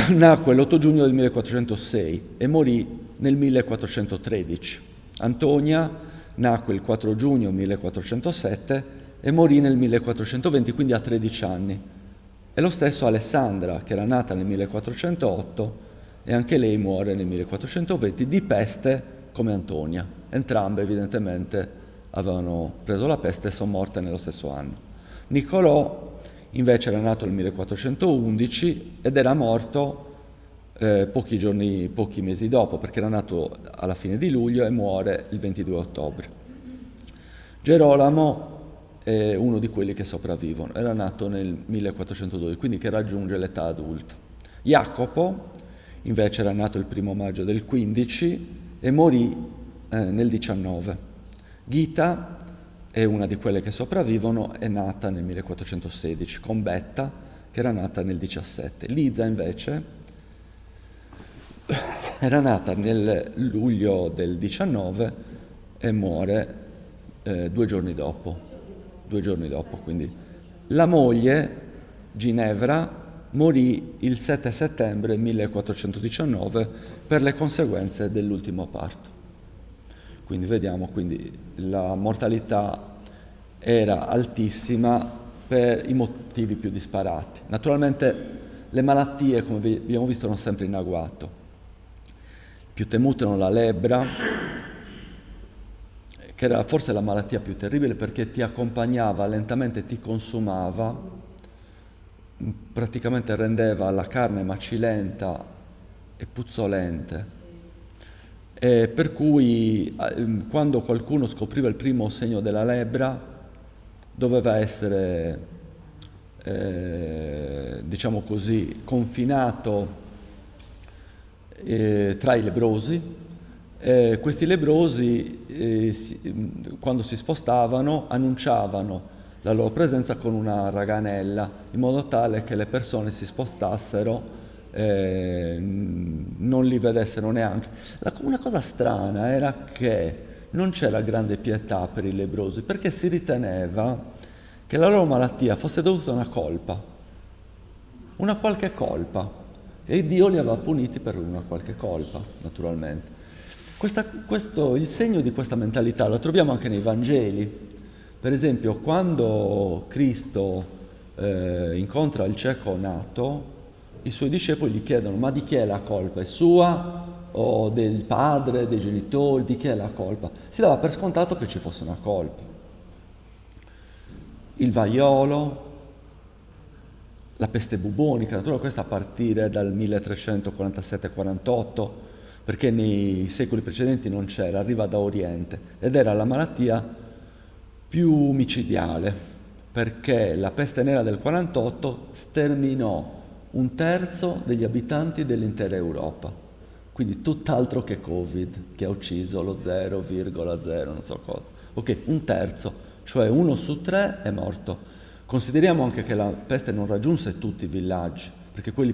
nacque l'8 giugno del 1406 e morì nel 1413. Antonia nacque il 4 giugno 1407 e morì nel 1420, quindi a 13 anni. E lo stesso Alessandra, che era nata nel 1408 e anche lei muore nel 1420 di peste come Antonia. Entrambe evidentemente avevano preso la peste e sono morte nello stesso anno. Niccolò invece era nato nel 1411 ed era morto pochi mesi dopo, perché era nato alla fine di luglio e muore il 22 ottobre. Gerolamo è uno di quelli che sopravvivono, era nato nel 1412, quindi che raggiunge l'età adulta. Jacopo invece era nato il 1 maggio del 15 e morì nel 19. Ghita è una di quelle che sopravvivono, è nata nel 1416, con Betta, che era nata nel 17. Liza invece era nata nel luglio del 19 e muore 2 giorni dopo. 2 giorni dopo, quindi. La moglie, Ginevra, morì il 7 settembre 1419 per le conseguenze dell'ultimo parto. Quindi vediamo, la mortalità era altissima per i motivi più disparati. Naturalmente le malattie, come abbiamo visto, erano sempre in agguato. Più temute erano la lebbra, che era forse la malattia più terribile perché ti accompagnava lentamente, ti consumava, praticamente rendeva la carne macilenta e puzzolente. E per cui quando qualcuno scopriva il primo segno della lebbra doveva essere, diciamo così, confinato tra i lebbrosi. Questi lebbrosi, quando si spostavano, annunciavano la loro presenza con una raganella, in modo tale che le persone si spostassero, non li vedessero neanche. Una cosa strana era che non c'era grande pietà per i lebbrosi, perché si riteneva che la loro malattia fosse dovuta a una qualche colpa, e Dio li aveva puniti per una qualche colpa, naturalmente. Il segno di questa mentalità lo troviamo anche nei Vangeli. Per esempio, quando Cristo incontra il cieco nato, i suoi discepoli gli chiedono: ma di chi è la colpa? È sua o del padre, dei genitori? Di chi è la colpa? Si dava per scontato che ci fosse una colpa. Il vaiolo, la peste bubonica, naturalmente questa a partire dal 1347-48, perché nei secoli precedenti non c'era, arriva da Oriente, ed era la malattia più micidiale, perché la peste nera del 48 sterminò 1/3 degli abitanti dell'intera Europa, quindi tutt'altro che Covid, che ha ucciso lo 0,0 non so cosa. Ok, 1/3, cioè 1 su 3 è morto. Consideriamo anche che la peste non raggiunse tutti i villaggi, perché in quelli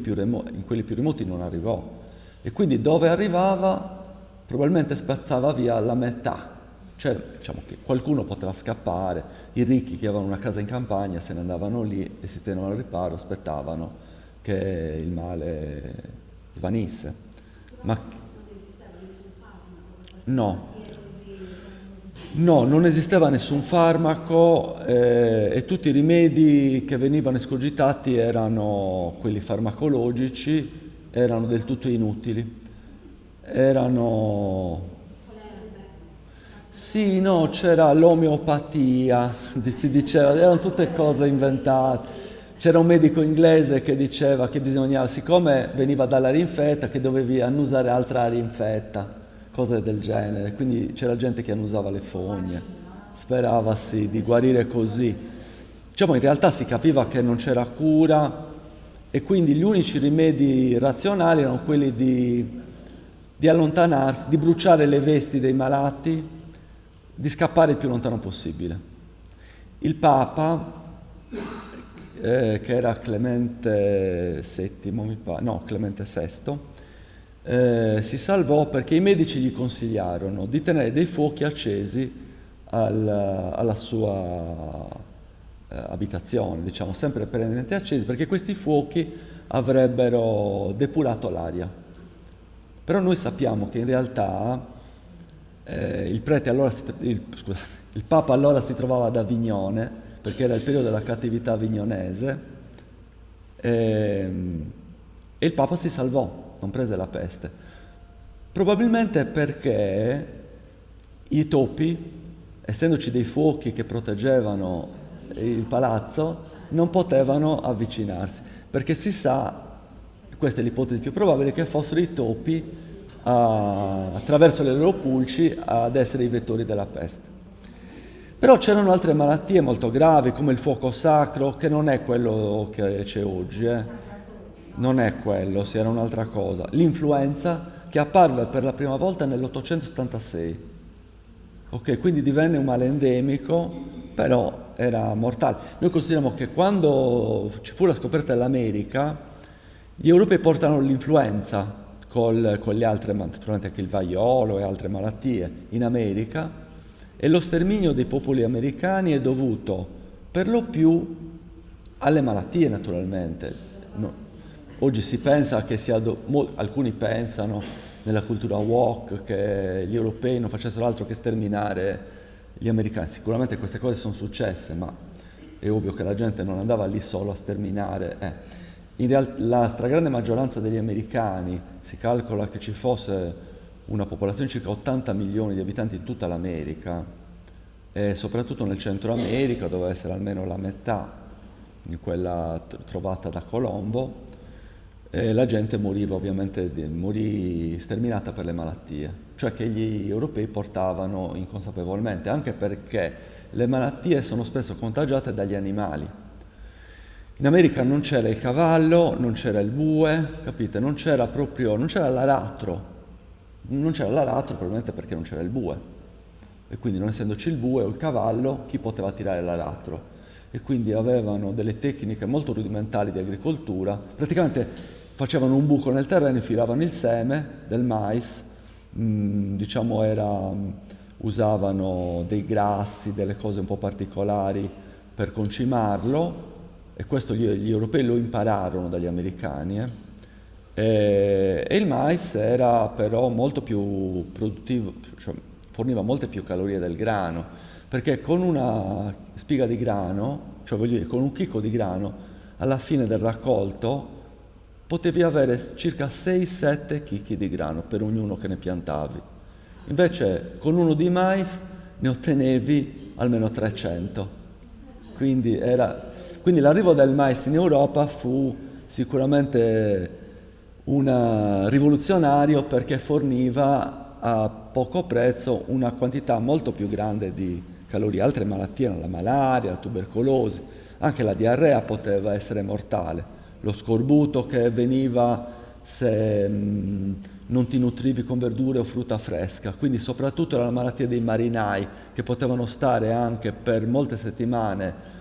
più remoti non arrivò, e quindi dove arrivava probabilmente spazzava via la metà. Cioè, diciamo che qualcuno poteva scappare, i ricchi che avevano una casa in campagna se ne andavano lì e si tenevano al riparo, aspettavano che il male svanisse. Ma no, non esisteva nessun farmaco, e tutti i rimedi che venivano escogitati erano quelli farmacologici, erano del tutto inutili. Sì, no, c'era l'omeopatia, si diceva, erano tutte cose inventate. C'era un medico inglese che diceva che bisognava, siccome veniva dall'aria infetta, che dovevi annusare altra aria infetta, cose del genere. Quindi c'era gente che annusava le fogne, sperava sì di guarire così. Diciamo, in realtà si capiva che non c'era cura e quindi gli unici rimedi razionali erano quelli di allontanarsi, di bruciare le vesti dei malati, di scappare il più lontano possibile. Il Papa, che era Clemente VII, Clemente VI, si salvò perché i medici gli consigliarono di tenere dei fuochi accesi alla sua abitazione, diciamo, sempre perennemente accesi, perché questi fuochi avrebbero depurato l'aria. Però noi sappiamo che in realtà il Papa allora si trovava ad Avignone, perché era il periodo della cattività avignonese, e il Papa si salvò, non prese la peste. Probabilmente perché i topi, essendoci dei fuochi che proteggevano il palazzo, non potevano avvicinarsi, perché si sa, questa è l'ipotesi più probabile, che fossero i topi attraverso le loro pulci ad essere i vettori della peste. Però c'erano altre malattie molto gravi, come il fuoco sacro, che non è quello che c'è oggi, non è quello, sì, era un'altra cosa. L'influenza, che apparve per la prima volta nell'876. Ok, quindi divenne un male endemico, però era mortale. Noi consideriamo che quando ci fu la scoperta dell'America, gli europei portarono l'influenza con le altre, naturalmente anche il vaiolo e altre malattie, in America, e lo sterminio dei popoli americani è dovuto per lo più alle malattie, naturalmente. Oggi si pensa che alcuni pensano nella cultura woke che gli europei non facessero altro che sterminare gli americani. Sicuramente queste cose sono successe, ma è ovvio che la gente non andava lì solo a sterminare. In realtà la stragrande maggioranza degli americani, si calcola che ci fosse una popolazione di circa 80 milioni di abitanti in tutta l'America, e soprattutto nel Centro America, doveva essere almeno la metà, in quella trovata da Colombo, la gente moriva ovviamente, morì sterminata per le malattie, cioè che gli europei portavano inconsapevolmente, anche perché le malattie sono spesso contagiate dagli animali. In America non c'era il cavallo, non c'era il bue, capite? Non c'era l'aratro. Non c'era l'aratro probabilmente perché non c'era il bue. E quindi non essendoci il bue o il cavallo, chi poteva tirare l'aratro? E quindi avevano delle tecniche molto rudimentali di agricoltura. Praticamente facevano un buco nel terreno, infilavano il seme del mais, usavano dei grassi, delle cose un po' particolari per concimarlo, e questo gli europei lo impararono dagli americani, e il mais era però molto più produttivo, cioè forniva molte più calorie del grano, perché con una spiga di grano, cioè voglio dire con un chicco di grano, alla fine del raccolto potevi avere circa 6-7 chicchi di grano per ognuno che ne piantavi. Invece con uno di mais ne ottenevi almeno 300. Quindi l'arrivo del mais in Europa fu sicuramente rivoluzionario, perché forniva a poco prezzo una quantità molto più grande di calorie. Altre malattie erano la malaria, la tubercolosi, anche la diarrea poteva essere mortale, lo scorbuto che veniva se non ti nutrivi con verdure o frutta fresca, quindi soprattutto era la malattia dei marinai, che potevano stare anche per molte settimane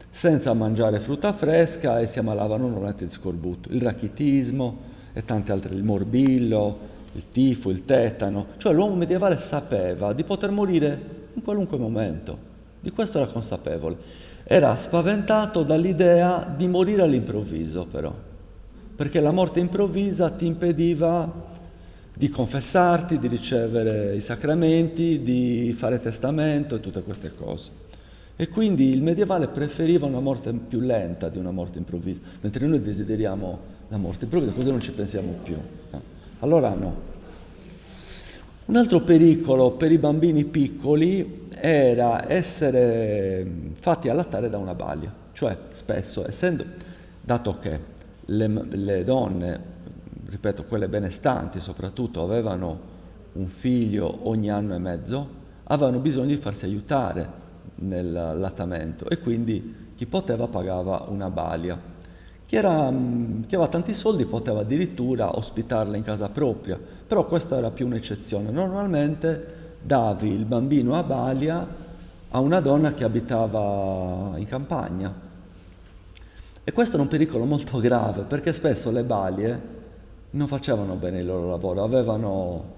senza mangiare frutta fresca e si ammalavano normalmente di scorbuto, il rachitismo e tante altre, il morbillo, il tifo, il tetano. Cioè l'uomo medievale sapeva di poter morire in qualunque momento, di questo era consapevole. Era spaventato dall'idea di morire all'improvviso, però, perché la morte improvvisa ti impediva di confessarti, di ricevere i sacramenti, di fare testamento e tutte queste cose. E quindi il medievale preferiva una morte più lenta di una morte improvvisa, mentre noi desideriamo la morte improvvisa, così non ci pensiamo più. Allora no. Un altro pericolo per i bambini piccoli era essere fatti allattare da una balia, cioè spesso, dato che le donne, ripeto, quelle benestanti soprattutto, avevano un figlio ogni anno e mezzo, avevano bisogno di farsi aiutare nel allattamento, e quindi chi poteva pagava una balia. chi aveva tanti soldi poteva addirittura ospitarla in casa propria, però questa era più un'eccezione. Normalmente davi il bambino a balia a una donna che abitava in campagna. E questo era un pericolo molto grave, perché spesso le balie non facevano bene il loro lavoro,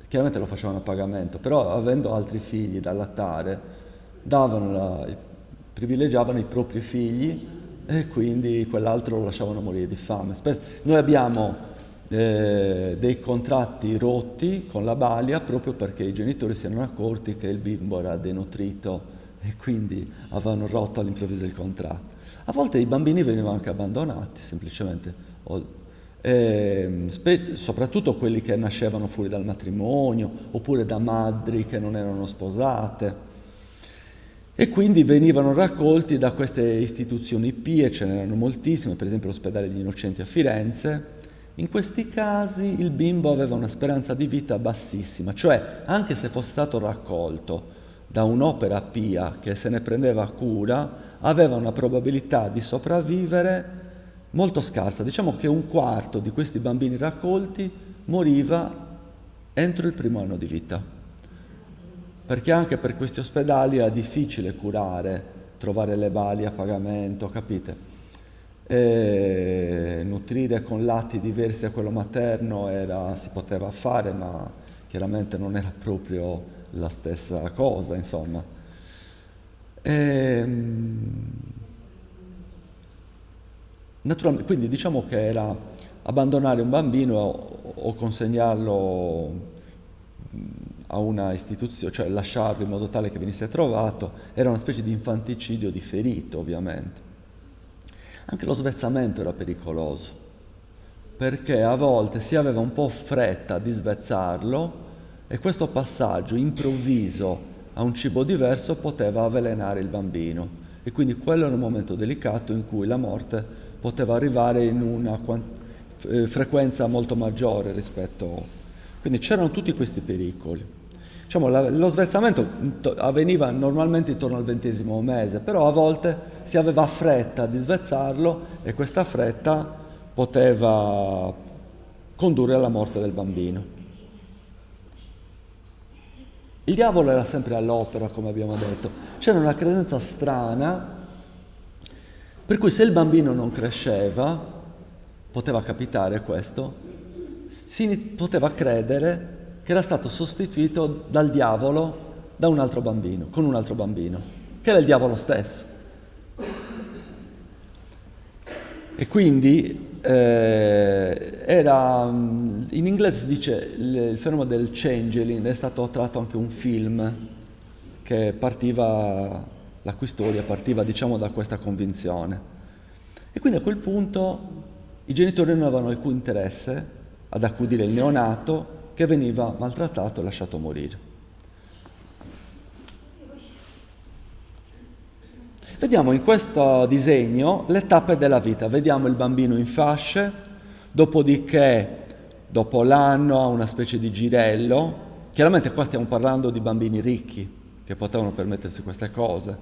chiaramente lo facevano a pagamento, però avendo altri figli da allattare, privilegiavano i propri figli e quindi quell'altro lo lasciavano morire di fame. Noi abbiamo dei contratti rotti con la balia proprio perché i genitori si erano accorti che il bimbo era denutrito e quindi avevano rotto all'improvviso il contratto. A volte i bambini venivano anche abbandonati, semplicemente, soprattutto quelli che nascevano fuori dal matrimonio oppure da madri che non erano sposate. E quindi venivano raccolti da queste istituzioni pie, ce n'erano moltissime, per esempio l'ospedale degli Innocenti a Firenze. In questi casi il bimbo aveva una speranza di vita bassissima, cioè anche se fosse stato raccolto da un'opera pia che se ne prendeva cura, aveva una probabilità di sopravvivere molto scarsa. Diciamo che 1/4 di questi bambini raccolti moriva entro il primo anno di vita, perché anche per questi ospedali era difficile trovare le balie a pagamento, capite? Nutrire con latti diversi a quello materno si poteva fare, ma chiaramente non era proprio la stessa cosa, insomma. Naturalmente, quindi diciamo che era abbandonare un bambino o consegnarlo a una istituzione, cioè lasciarlo in modo tale che venisse trovato, era una specie di infanticidio differito, ovviamente. Anche lo svezzamento era pericoloso, perché a volte si aveva un po' fretta di svezzarlo e questo passaggio improvviso a un cibo diverso poteva avvelenare il bambino e quindi quello era un momento delicato in cui la morte poteva arrivare in una frequenza molto maggiore rispetto. Quindi c'erano tutti questi pericoli. Diciamo, lo svezzamento avveniva normalmente intorno al 20° mese, però a volte si aveva fretta di svezzarlo e questa fretta poteva condurre alla morte del bambino. Il diavolo era sempre all'opera, come abbiamo detto. C'era una credenza strana, per cui se il bambino non cresceva, poteva capitare questo, si poteva credere che era stato sostituito dal diavolo da un altro bambino, con un altro bambino, che era il diavolo stesso. E quindi in inglese si dice il fenomeno del changeling, è stato tratto anche un film che la cui storia partiva diciamo da questa convinzione. E quindi a quel punto i genitori non avevano alcun interesse ad accudire il neonato che veniva maltrattato e lasciato morire. Vediamo in questo disegno le tappe della vita. Vediamo il bambino in fasce, dopodiché dopo l'anno ha una specie di girello. Chiaramente qua stiamo parlando di bambini ricchi che potevano permettersi queste cose.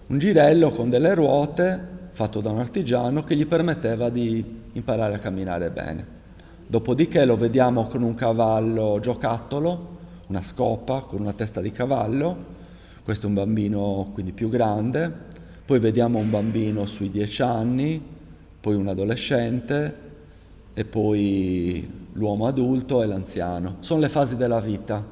Un girello con delle ruote fatto da un artigiano che gli permetteva di imparare a camminare bene. Dopodiché lo vediamo con un cavallo giocattolo, una scopa con una testa di cavallo. Questo è un bambino quindi più grande. Poi vediamo un bambino sui 10 anni, poi un adolescente e poi l'uomo adulto e l'anziano. Sono le fasi della vita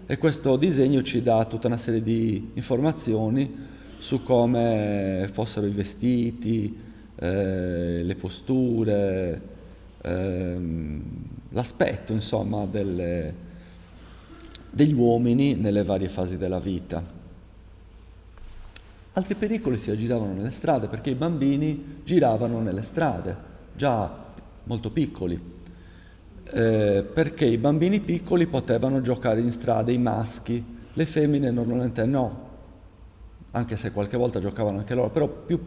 e questo disegno ci dà tutta una serie di informazioni su come fossero i vestiti, le posture, l'aspetto insomma degli uomini nelle varie fasi della vita. Altri pericoli si aggiravano nelle strade perché i bambini giravano nelle strade, già molto piccoli, perché i bambini piccoli potevano giocare in strada, i maschi, le femmine normalmente no, anche se qualche volta giocavano anche loro, però più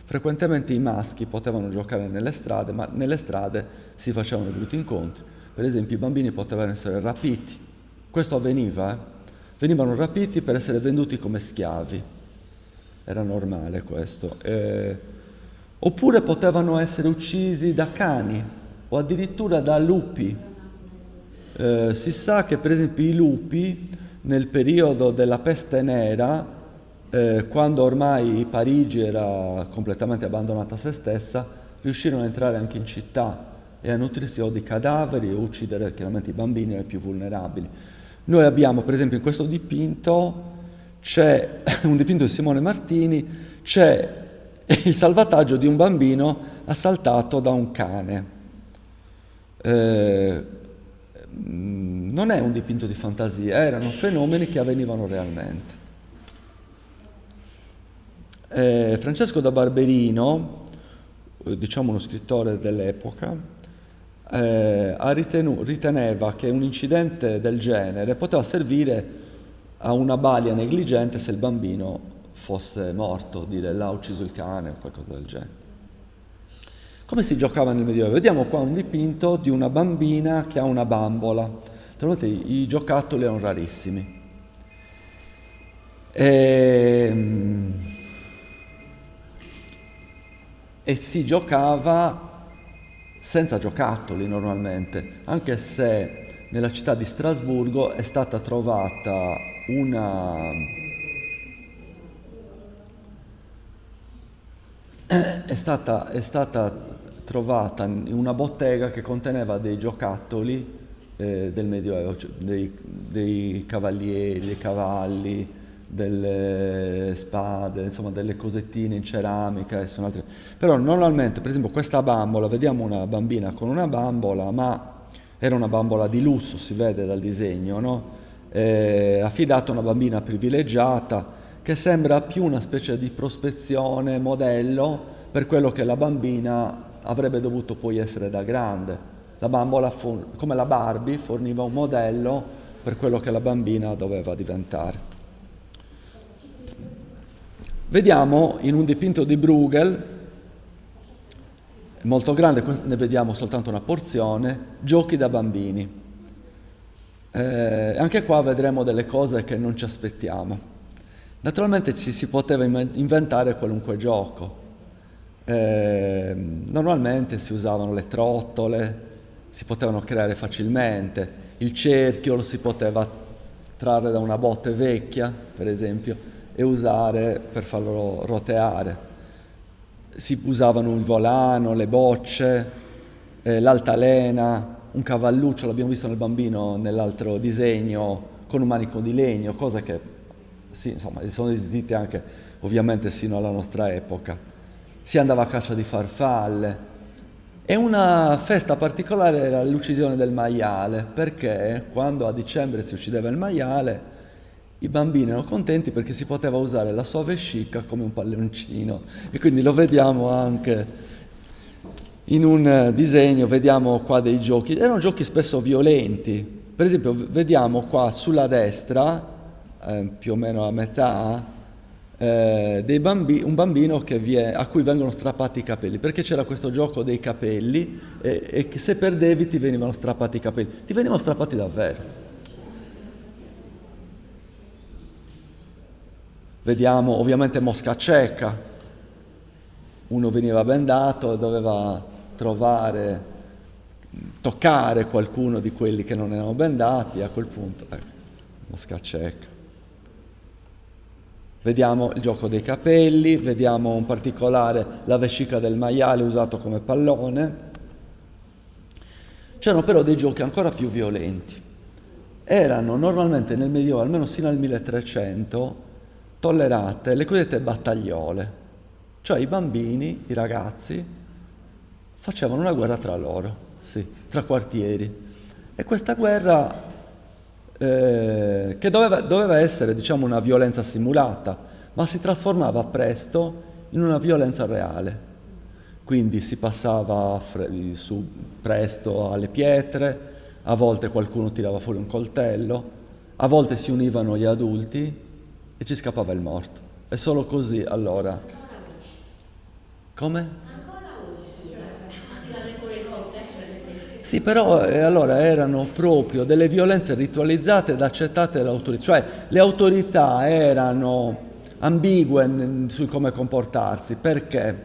frequentemente i maschi potevano giocare nelle strade, ma nelle strade si facevano brutti incontri. Per esempio i bambini potevano essere rapiti, questo avveniva, venivano rapiti per essere venduti come schiavi, era normale questo. oppure potevano essere uccisi da cani o addirittura da lupi. Si sa che per esempio i lupi nel periodo della peste nera, quando ormai Parigi era completamente abbandonata a se stessa, riuscirono ad entrare anche in città e a nutrirsi o di cadaveri o uccidere chiaramente i bambini e i più vulnerabili. Noi abbiamo per esempio in questo dipinto, c'è un dipinto di Simone Martini, c'è il salvataggio di un bambino assaltato da un cane. Non è un dipinto di fantasia, erano fenomeni che avvenivano realmente. Francesco da Barberino, diciamo uno scrittore dell'epoca, riteneva che un incidente del genere poteva servire a una balia negligente se il bambino fosse morto, dire l'ha ucciso il cane o qualcosa del genere. Come si giocava nel Medioevo? Vediamo qua un dipinto di una bambina che ha una bambola. Naturalmente i giocattoli erano rarissimi. E si giocava senza giocattoli normalmente, anche se nella città di Strasburgo è stata trovata è stata trovata in una bottega che conteneva dei giocattoli del Medioevo, cioè dei cavalieri, dei cavalli, delle spade, insomma delle cosettine in ceramica e sono altre. Però normalmente, per esempio, questa bambola, vediamo una bambina con una bambola, ma era una bambola di lusso, si vede dal disegno, no? Affidata a una bambina privilegiata che sembra più una specie di prospezione, modello per quello che la bambina avrebbe dovuto poi essere da grande. La bambola, come la Barbie, forniva un modello per quello che la bambina doveva diventare. Vediamo in un dipinto di Bruegel, molto grande, ne vediamo soltanto una porzione, Giochi da bambini. Anche qua vedremo delle cose che non ci aspettiamo. Naturalmente ci si poteva inventare qualunque gioco. Normalmente si usavano le trottole, si potevano creare facilmente, il cerchio lo si poteva trarre da una botte vecchia, per esempio, e usare per farlo roteare. Si usavano il volano, le bocce, l'altalena, un cavalluccio, l'abbiamo visto nel bambino nell'altro disegno, con un manico di legno, cose che sì, insomma, sono esistite anche ovviamente sino alla nostra epoca. Si andava a caccia di farfalle e una festa particolare era l'uccisione del maiale, perché quando a dicembre si uccideva il maiale i bambini erano contenti perché si poteva usare la sua vescica come un palloncino e quindi lo vediamo anche in un disegno, vediamo qua dei giochi, erano giochi spesso violenti, per esempio vediamo qua sulla destra, più o meno a metà, un bambino a cui vengono strappati i capelli, perché c'era questo gioco dei capelli e che se perdevi ti venivano strappati i capelli, ti venivano strappati davvero. Vediamo ovviamente Mosca cieca, uno veniva bendato e doveva toccare qualcuno di quelli che non erano bendati, a quel punto, Mosca cieca. Vediamo il gioco dei capelli, vediamo in particolare la vescica del maiale usato come pallone. C'erano però dei giochi ancora più violenti. Erano normalmente nel Medioevo, almeno sino al 1300, tollerate le cosiddette battagliole, cioè i bambini, i ragazzi, facevano una guerra tra loro, sì, tra quartieri. E questa guerra, che doveva essere, diciamo, una violenza simulata, ma si trasformava presto in una violenza reale. Quindi si passava presto alle pietre, a volte qualcuno tirava fuori un coltello, a volte si univano gli adulti e ci scappava il morto. E solo così allora. Come? Sì, però allora erano proprio delle violenze ritualizzate ed accettate dalle autorità, cioè le autorità erano ambigue su come comportarsi, perché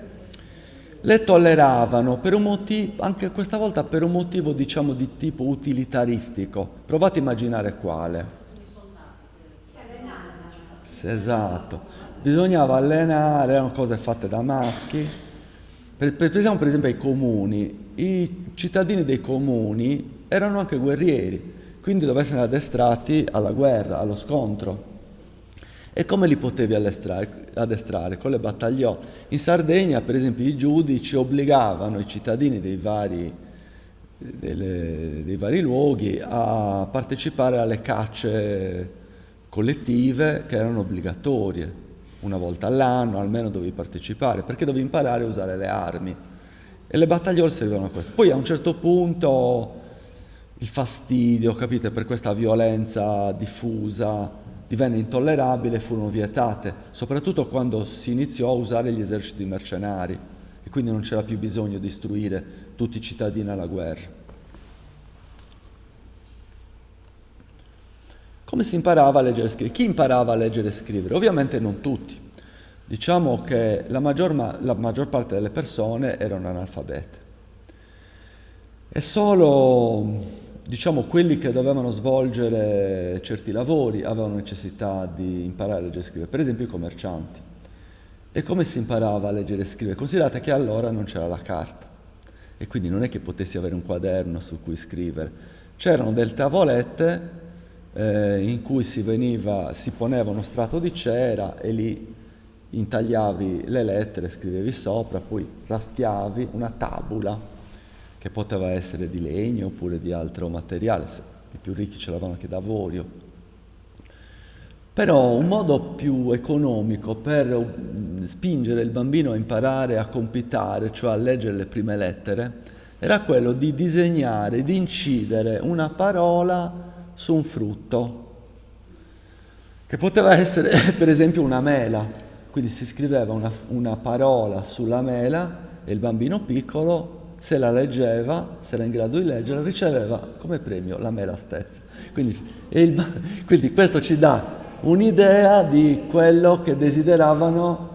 le tolleravano per un motivo, anche questa volta per un motivo diciamo di tipo utilitaristico. Provate a immaginare quale. Sì, esatto, bisognava allenare, erano cose fatte da maschi. Pensiamo per esempio ai comuni, i cittadini dei comuni erano anche guerrieri, quindi dovevano essere addestrati alla guerra, allo scontro. E come li potevi addestrare? Con le battaglioni. In Sardegna, per esempio, i giudici obbligavano i cittadini dei vari luoghi a partecipare alle cacce collettive che erano obbligatorie. Una volta all'anno almeno dovevi partecipare, perché dovevi imparare a usare le armi. E le battagliole servivano a questo. Poi a un certo punto il fastidio, capite, per questa violenza diffusa divenne intollerabile e furono vietate, soprattutto quando si iniziò a usare gli eserciti mercenari e quindi non c'era più bisogno di istruire tutti i cittadini alla guerra. Come si imparava a leggere e scrivere? Chi imparava a leggere e scrivere? Ovviamente non tutti. Diciamo che la maggior parte delle persone erano analfabete. E solo diciamo quelli che dovevano svolgere certi lavori avevano necessità di imparare a leggere e scrivere, per esempio i commercianti. E come si imparava a leggere e scrivere? Considerate che allora non c'era la carta e quindi non è che potessi avere un quaderno su cui scrivere. C'erano delle tavolette in cui si poneva uno strato di cera e lì intagliavi le lettere, scrivevi sopra, poi raschiavi una tabula che poteva essere di legno oppure di altro materiale, i più ricchi ce l'avevano anche d'avorio. Però un modo più economico per spingere il bambino a imparare a compitare, cioè a leggere le prime lettere, era quello di disegnare, di incidere una parola su un frutto, che poteva essere per esempio una mela. Quindi si scriveva una parola sulla mela e il bambino piccolo, se la leggeva, se era in grado di leggere, riceveva come premio la mela stessa. Quindi questo ci dà un'idea di quello che desideravano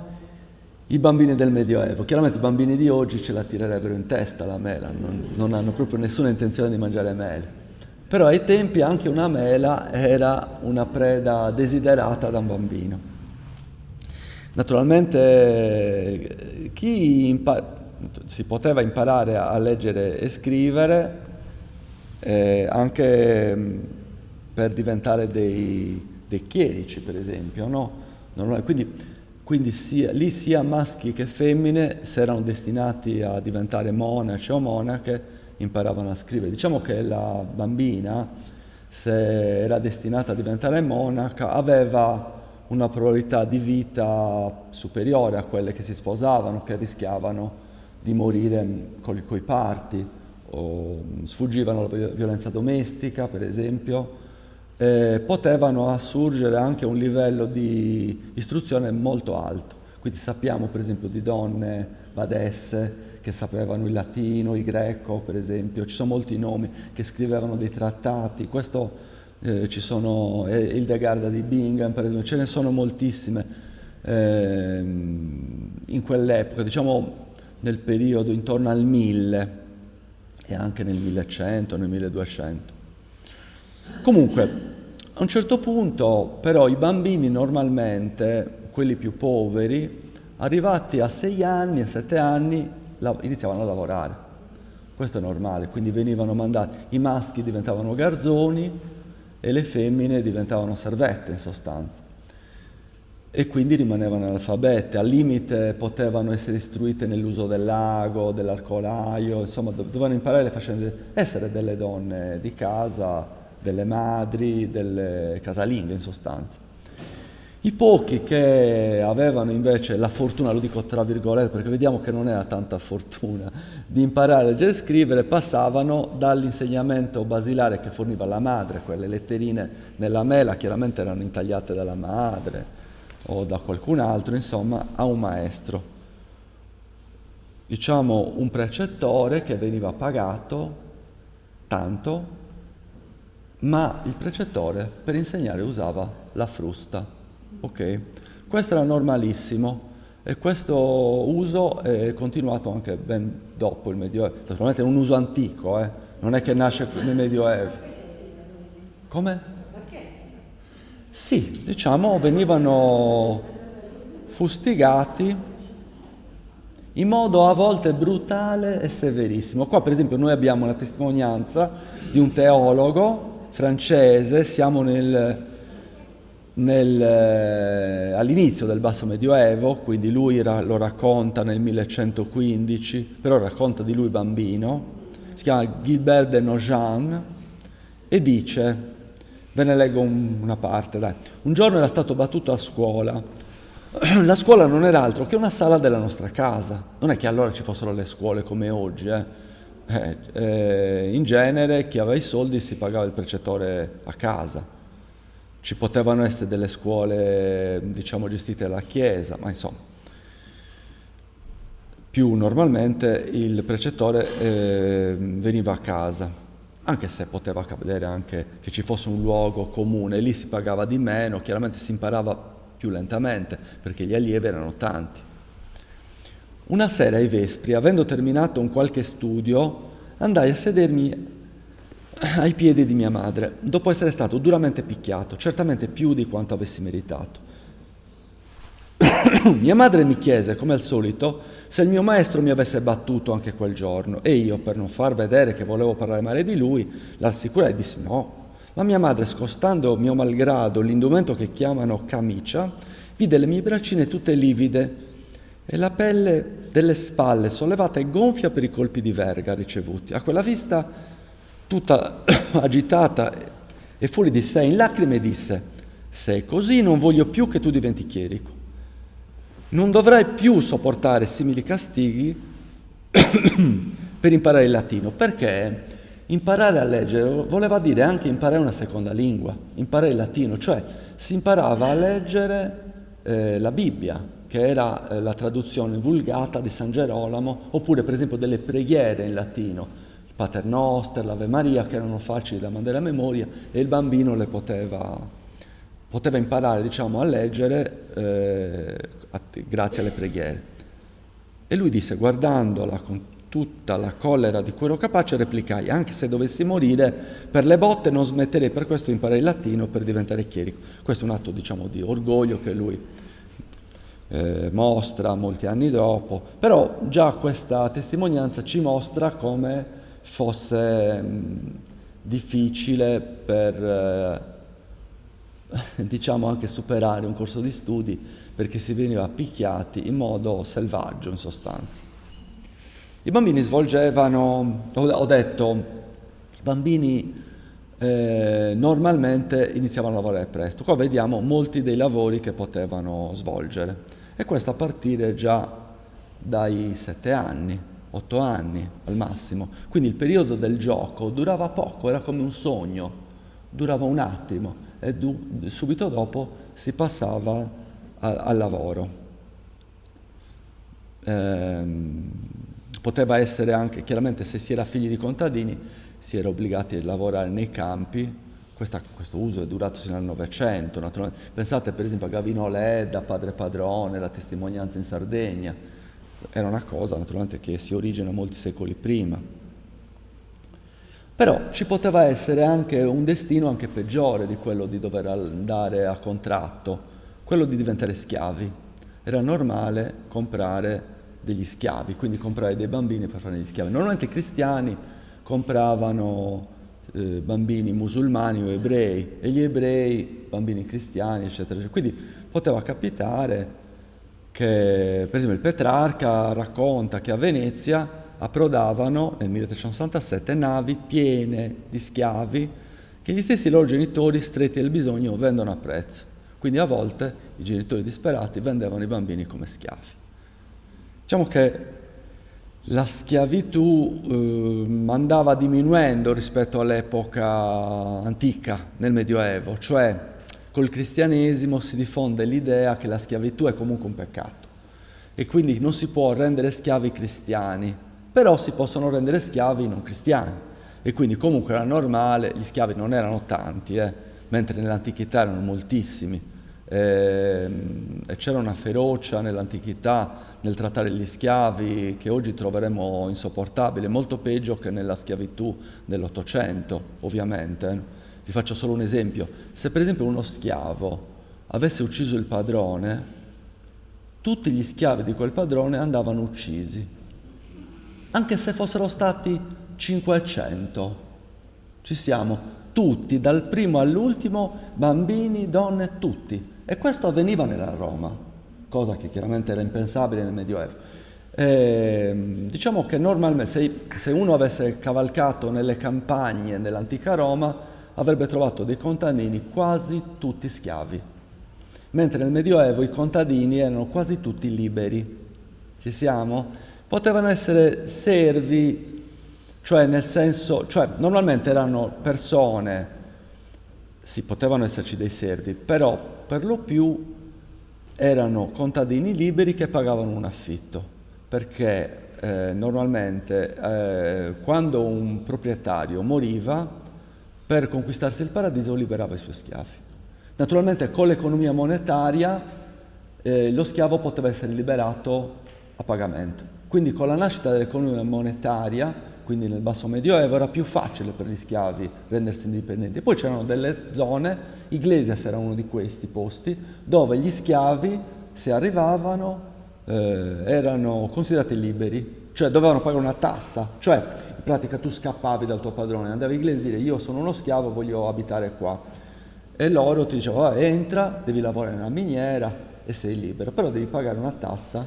i bambini del Medioevo. Chiaramente i bambini di oggi ce la tirerebbero in testa la mela, non hanno proprio nessuna intenzione di mangiare mele. Però ai tempi anche una mela era una preda desiderata da un bambino. Naturalmente si poteva imparare a leggere e scrivere anche per diventare dei chierici, per esempio, no? Quindi lì sia maschi che femmine, se erano destinati a diventare monaci o monache, imparavano a scrivere. Diciamo che la bambina, se era destinata a diventare monaca, aveva una probabilità di vita superiore a quelle che si sposavano, che rischiavano di morire con i parti, o sfuggivano alla violenza domestica, per esempio. Potevano assurgere anche a un livello di istruzione molto alto. Quindi sappiamo per esempio di donne badesse che sapevano il latino, il greco per esempio, ci sono molti nomi che scrivevano dei trattati, questo ci sono Hildegarda di Bingen per esempio, ce ne sono moltissime in quell'epoca, diciamo nel periodo intorno al 1000 e anche nel 1100, nel 1200. Comunque, a un certo punto, però, i bambini normalmente, quelli più poveri, arrivati a 6 anni, a 7 anni, iniziavano a lavorare. Questo è normale, quindi venivano mandati, i maschi diventavano garzoni e le femmine diventavano servette, in sostanza. E quindi rimanevano analfabete, al limite potevano essere istruite nell'uso del lago, dell'arcolaio, insomma dovevano imparare le faccende, essere delle donne di casa, delle madri, delle casalinghe in sostanza. I pochi che avevano invece la fortuna, lo dico tra virgolette perché vediamo che non era tanta fortuna, di imparare a leggere e scrivere, passavano dall'insegnamento basilare che forniva la madre, quelle letterine nella mela chiaramente erano intagliate dalla madre o da qualcun altro, insomma, a un maestro. Diciamo un precettore che veniva pagato tanto, ma il precettore per insegnare usava la frusta, ok? Questo era normalissimo e questo uso è continuato anche ben dopo il Medioevo. Naturalmente è un uso antico, non è che nasce nel Medioevo. Come? Sì, diciamo, venivano fustigati in modo a volte brutale e severissimo. Qua per esempio noi abbiamo la testimonianza di un teologo francese, siamo all'inizio del Basso Medioevo, quindi lui lo racconta nel 1115, però racconta di lui bambino, si chiama Gilbert de Nogent e dice, ve ne leggo una parte, dai. Un giorno era stato battuto a scuola. La scuola non era altro che una sala della nostra casa. Non è che allora ci fossero le scuole come oggi. In genere chi aveva i soldi si pagava il precettore a casa. Ci potevano essere delle scuole, diciamo, gestite dalla Chiesa, ma insomma. Più normalmente il precettore veniva a casa, anche se poteva accadere anche che ci fosse un luogo comune, lì si pagava di meno, chiaramente si imparava più lentamente, perché gli allievi erano tanti. Una sera ai vespri, avendo terminato un qualche studio, andai a sedermi ai piedi di mia madre, dopo essere stato duramente picchiato, certamente più di quanto avessi meritato. Mia madre mi chiese, come al solito, se il mio maestro mi avesse battuto anche quel giorno, e io, per non far vedere che volevo parlare male di lui, l'assicurai e dissi no. Ma mia madre, scostando mio malgrado l'indumento che chiamano camicia, vide le mie braccine tutte livide e la pelle delle spalle sollevata e gonfia per i colpi di verga ricevuti. A quella vista, tutta agitata e fuori di sé in lacrime, disse: se è così non voglio più che tu diventi chierico. Non dovrai più sopportare simili castighi per imparare il latino, perché imparare a leggere voleva dire anche imparare una seconda lingua, imparare il latino, cioè si imparava a leggere la Bibbia, che era la traduzione vulgata di San Gerolamo, oppure per esempio delle preghiere in latino, il Pater Noster, l'Ave Maria, che erano facili da mandare a memoria, e il bambino le poteva imparare, diciamo, a leggere grazie alle preghiere. E lui disse, guardandola con tutta la collera di cui ero capace, replicai: anche se dovessi morire per le botte non smetterei per questo di imparare il latino per diventare chierico. Questo è un atto, diciamo, di orgoglio che lui mostra molti anni dopo, però già questa testimonianza ci mostra come fosse difficile per diciamo anche superare un corso di studi, perché si veniva picchiati in modo selvaggio, in sostanza. I bambini svolgevano, ho detto, i bambini normalmente iniziavano a lavorare presto. Qua vediamo molti dei lavori che potevano svolgere, e questo a partire già dai 7 anni, 8 anni al massimo. Quindi il periodo del gioco durava poco, era come un sogno, durava un attimo, e subito dopo si passava al lavoro. Poteva essere anche, chiaramente, se si era figli di contadini, si era obbligati a lavorare nei campi. Questo uso è durato sino al Novecento. Pensate per esempio a Gavino Ledda, Padre Padrone, la testimonianza in Sardegna. Era una cosa naturalmente che si origina molti secoli prima. Però ci poteva essere anche un destino anche peggiore di quello di dover andare a contratto, quello di diventare schiavi. Era normale comprare degli schiavi, quindi comprare dei bambini per fare degli schiavi. Normalmente i cristiani compravano bambini musulmani o ebrei, e gli ebrei bambini cristiani, eccetera. Quindi poteva capitare che, per esempio, il Petrarca racconta che a Venezia approdavano nel 1367 navi piene di schiavi che gli stessi loro genitori, stretti al bisogno, vendono a prezzo. Quindi a volte i genitori disperati vendevano i bambini come schiavi. Diciamo che la schiavitù andava diminuendo rispetto all'epoca antica, nel Medioevo, cioè col cristianesimo si diffonde l'idea che la schiavitù è comunque un peccato e quindi non si può rendere schiavi cristiani, però si possono rendere schiavi non cristiani, e quindi comunque era normale. Gli schiavi non erano tanti, mentre nell'antichità erano moltissimi. e c'era una ferocia nell'antichità nel trattare gli schiavi che oggi troveremo insopportabile, molto peggio che nella schiavitù dell'Ottocento, ovviamente. Vi faccio solo un esempio. Se per esempio uno schiavo avesse ucciso il padrone, tutti gli schiavi di quel padrone andavano uccisi, anche se fossero stati 500. Ci siamo, tutti, dal primo all'ultimo, bambini, donne, tutti. E questo avveniva nella Roma, cosa che chiaramente era impensabile nel Medioevo. Diciamo che normalmente se uno avesse cavalcato nelle campagne nell'antica Roma avrebbe trovato dei contadini quasi tutti schiavi, mentre nel Medioevo i contadini erano quasi tutti liberi. Ci siamo? Potevano essere servi, cioè nel senso, cioè normalmente erano persone, sì, potevano esserci dei servi, però per lo più erano contadini liberi che pagavano un affitto, perché normalmente quando un proprietario moriva, per conquistarsi il paradiso liberava i suoi schiavi. Naturalmente con l'economia monetaria lo schiavo poteva essere liberato a pagamento. Quindi con la nascita dell'economia monetaria, quindi nel basso medioevo, era più facile per gli schiavi rendersi indipendenti. Poi c'erano delle zone, Iglesias era uno di questi posti, dove gli schiavi, se arrivavano, erano considerati liberi, cioè dovevano pagare una tassa, cioè in pratica tu scappavi dal tuo padrone, andavi in Iglesias a dire io sono uno schiavo, voglio abitare qua. E loro ti dicevano entra, devi lavorare nella miniera e sei libero, però devi pagare una tassa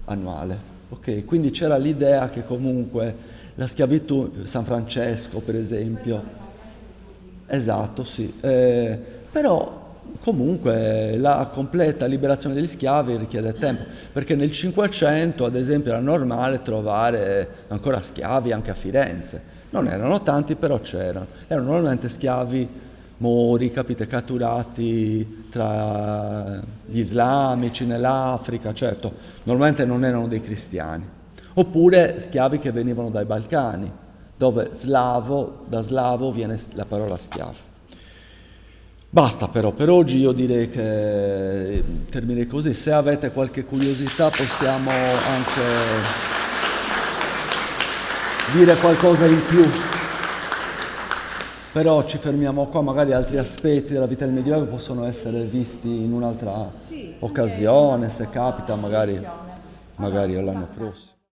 annuale. Ok? Quindi c'era l'idea che comunque la schiavitù, San Francesco per esempio, esatto, sì, però comunque la completa liberazione degli schiavi richiede tempo, perché nel Cinquecento ad esempio era normale trovare ancora schiavi anche a Firenze, non erano tanti però c'erano, erano normalmente schiavi mori, capite, catturati tra gli islamici nell'Africa, certo, normalmente non erano dei cristiani, oppure schiavi che venivano dai Balcani, dove da slavo viene la parola schiavo. Basta però, per oggi io direi che terminerei così, se avete qualche curiosità possiamo anche dire qualcosa in più. Però ci fermiamo qua, magari altri aspetti della vita del Medioevo possono essere visti in un'altra occasione, se capita, magari l'anno prossimo.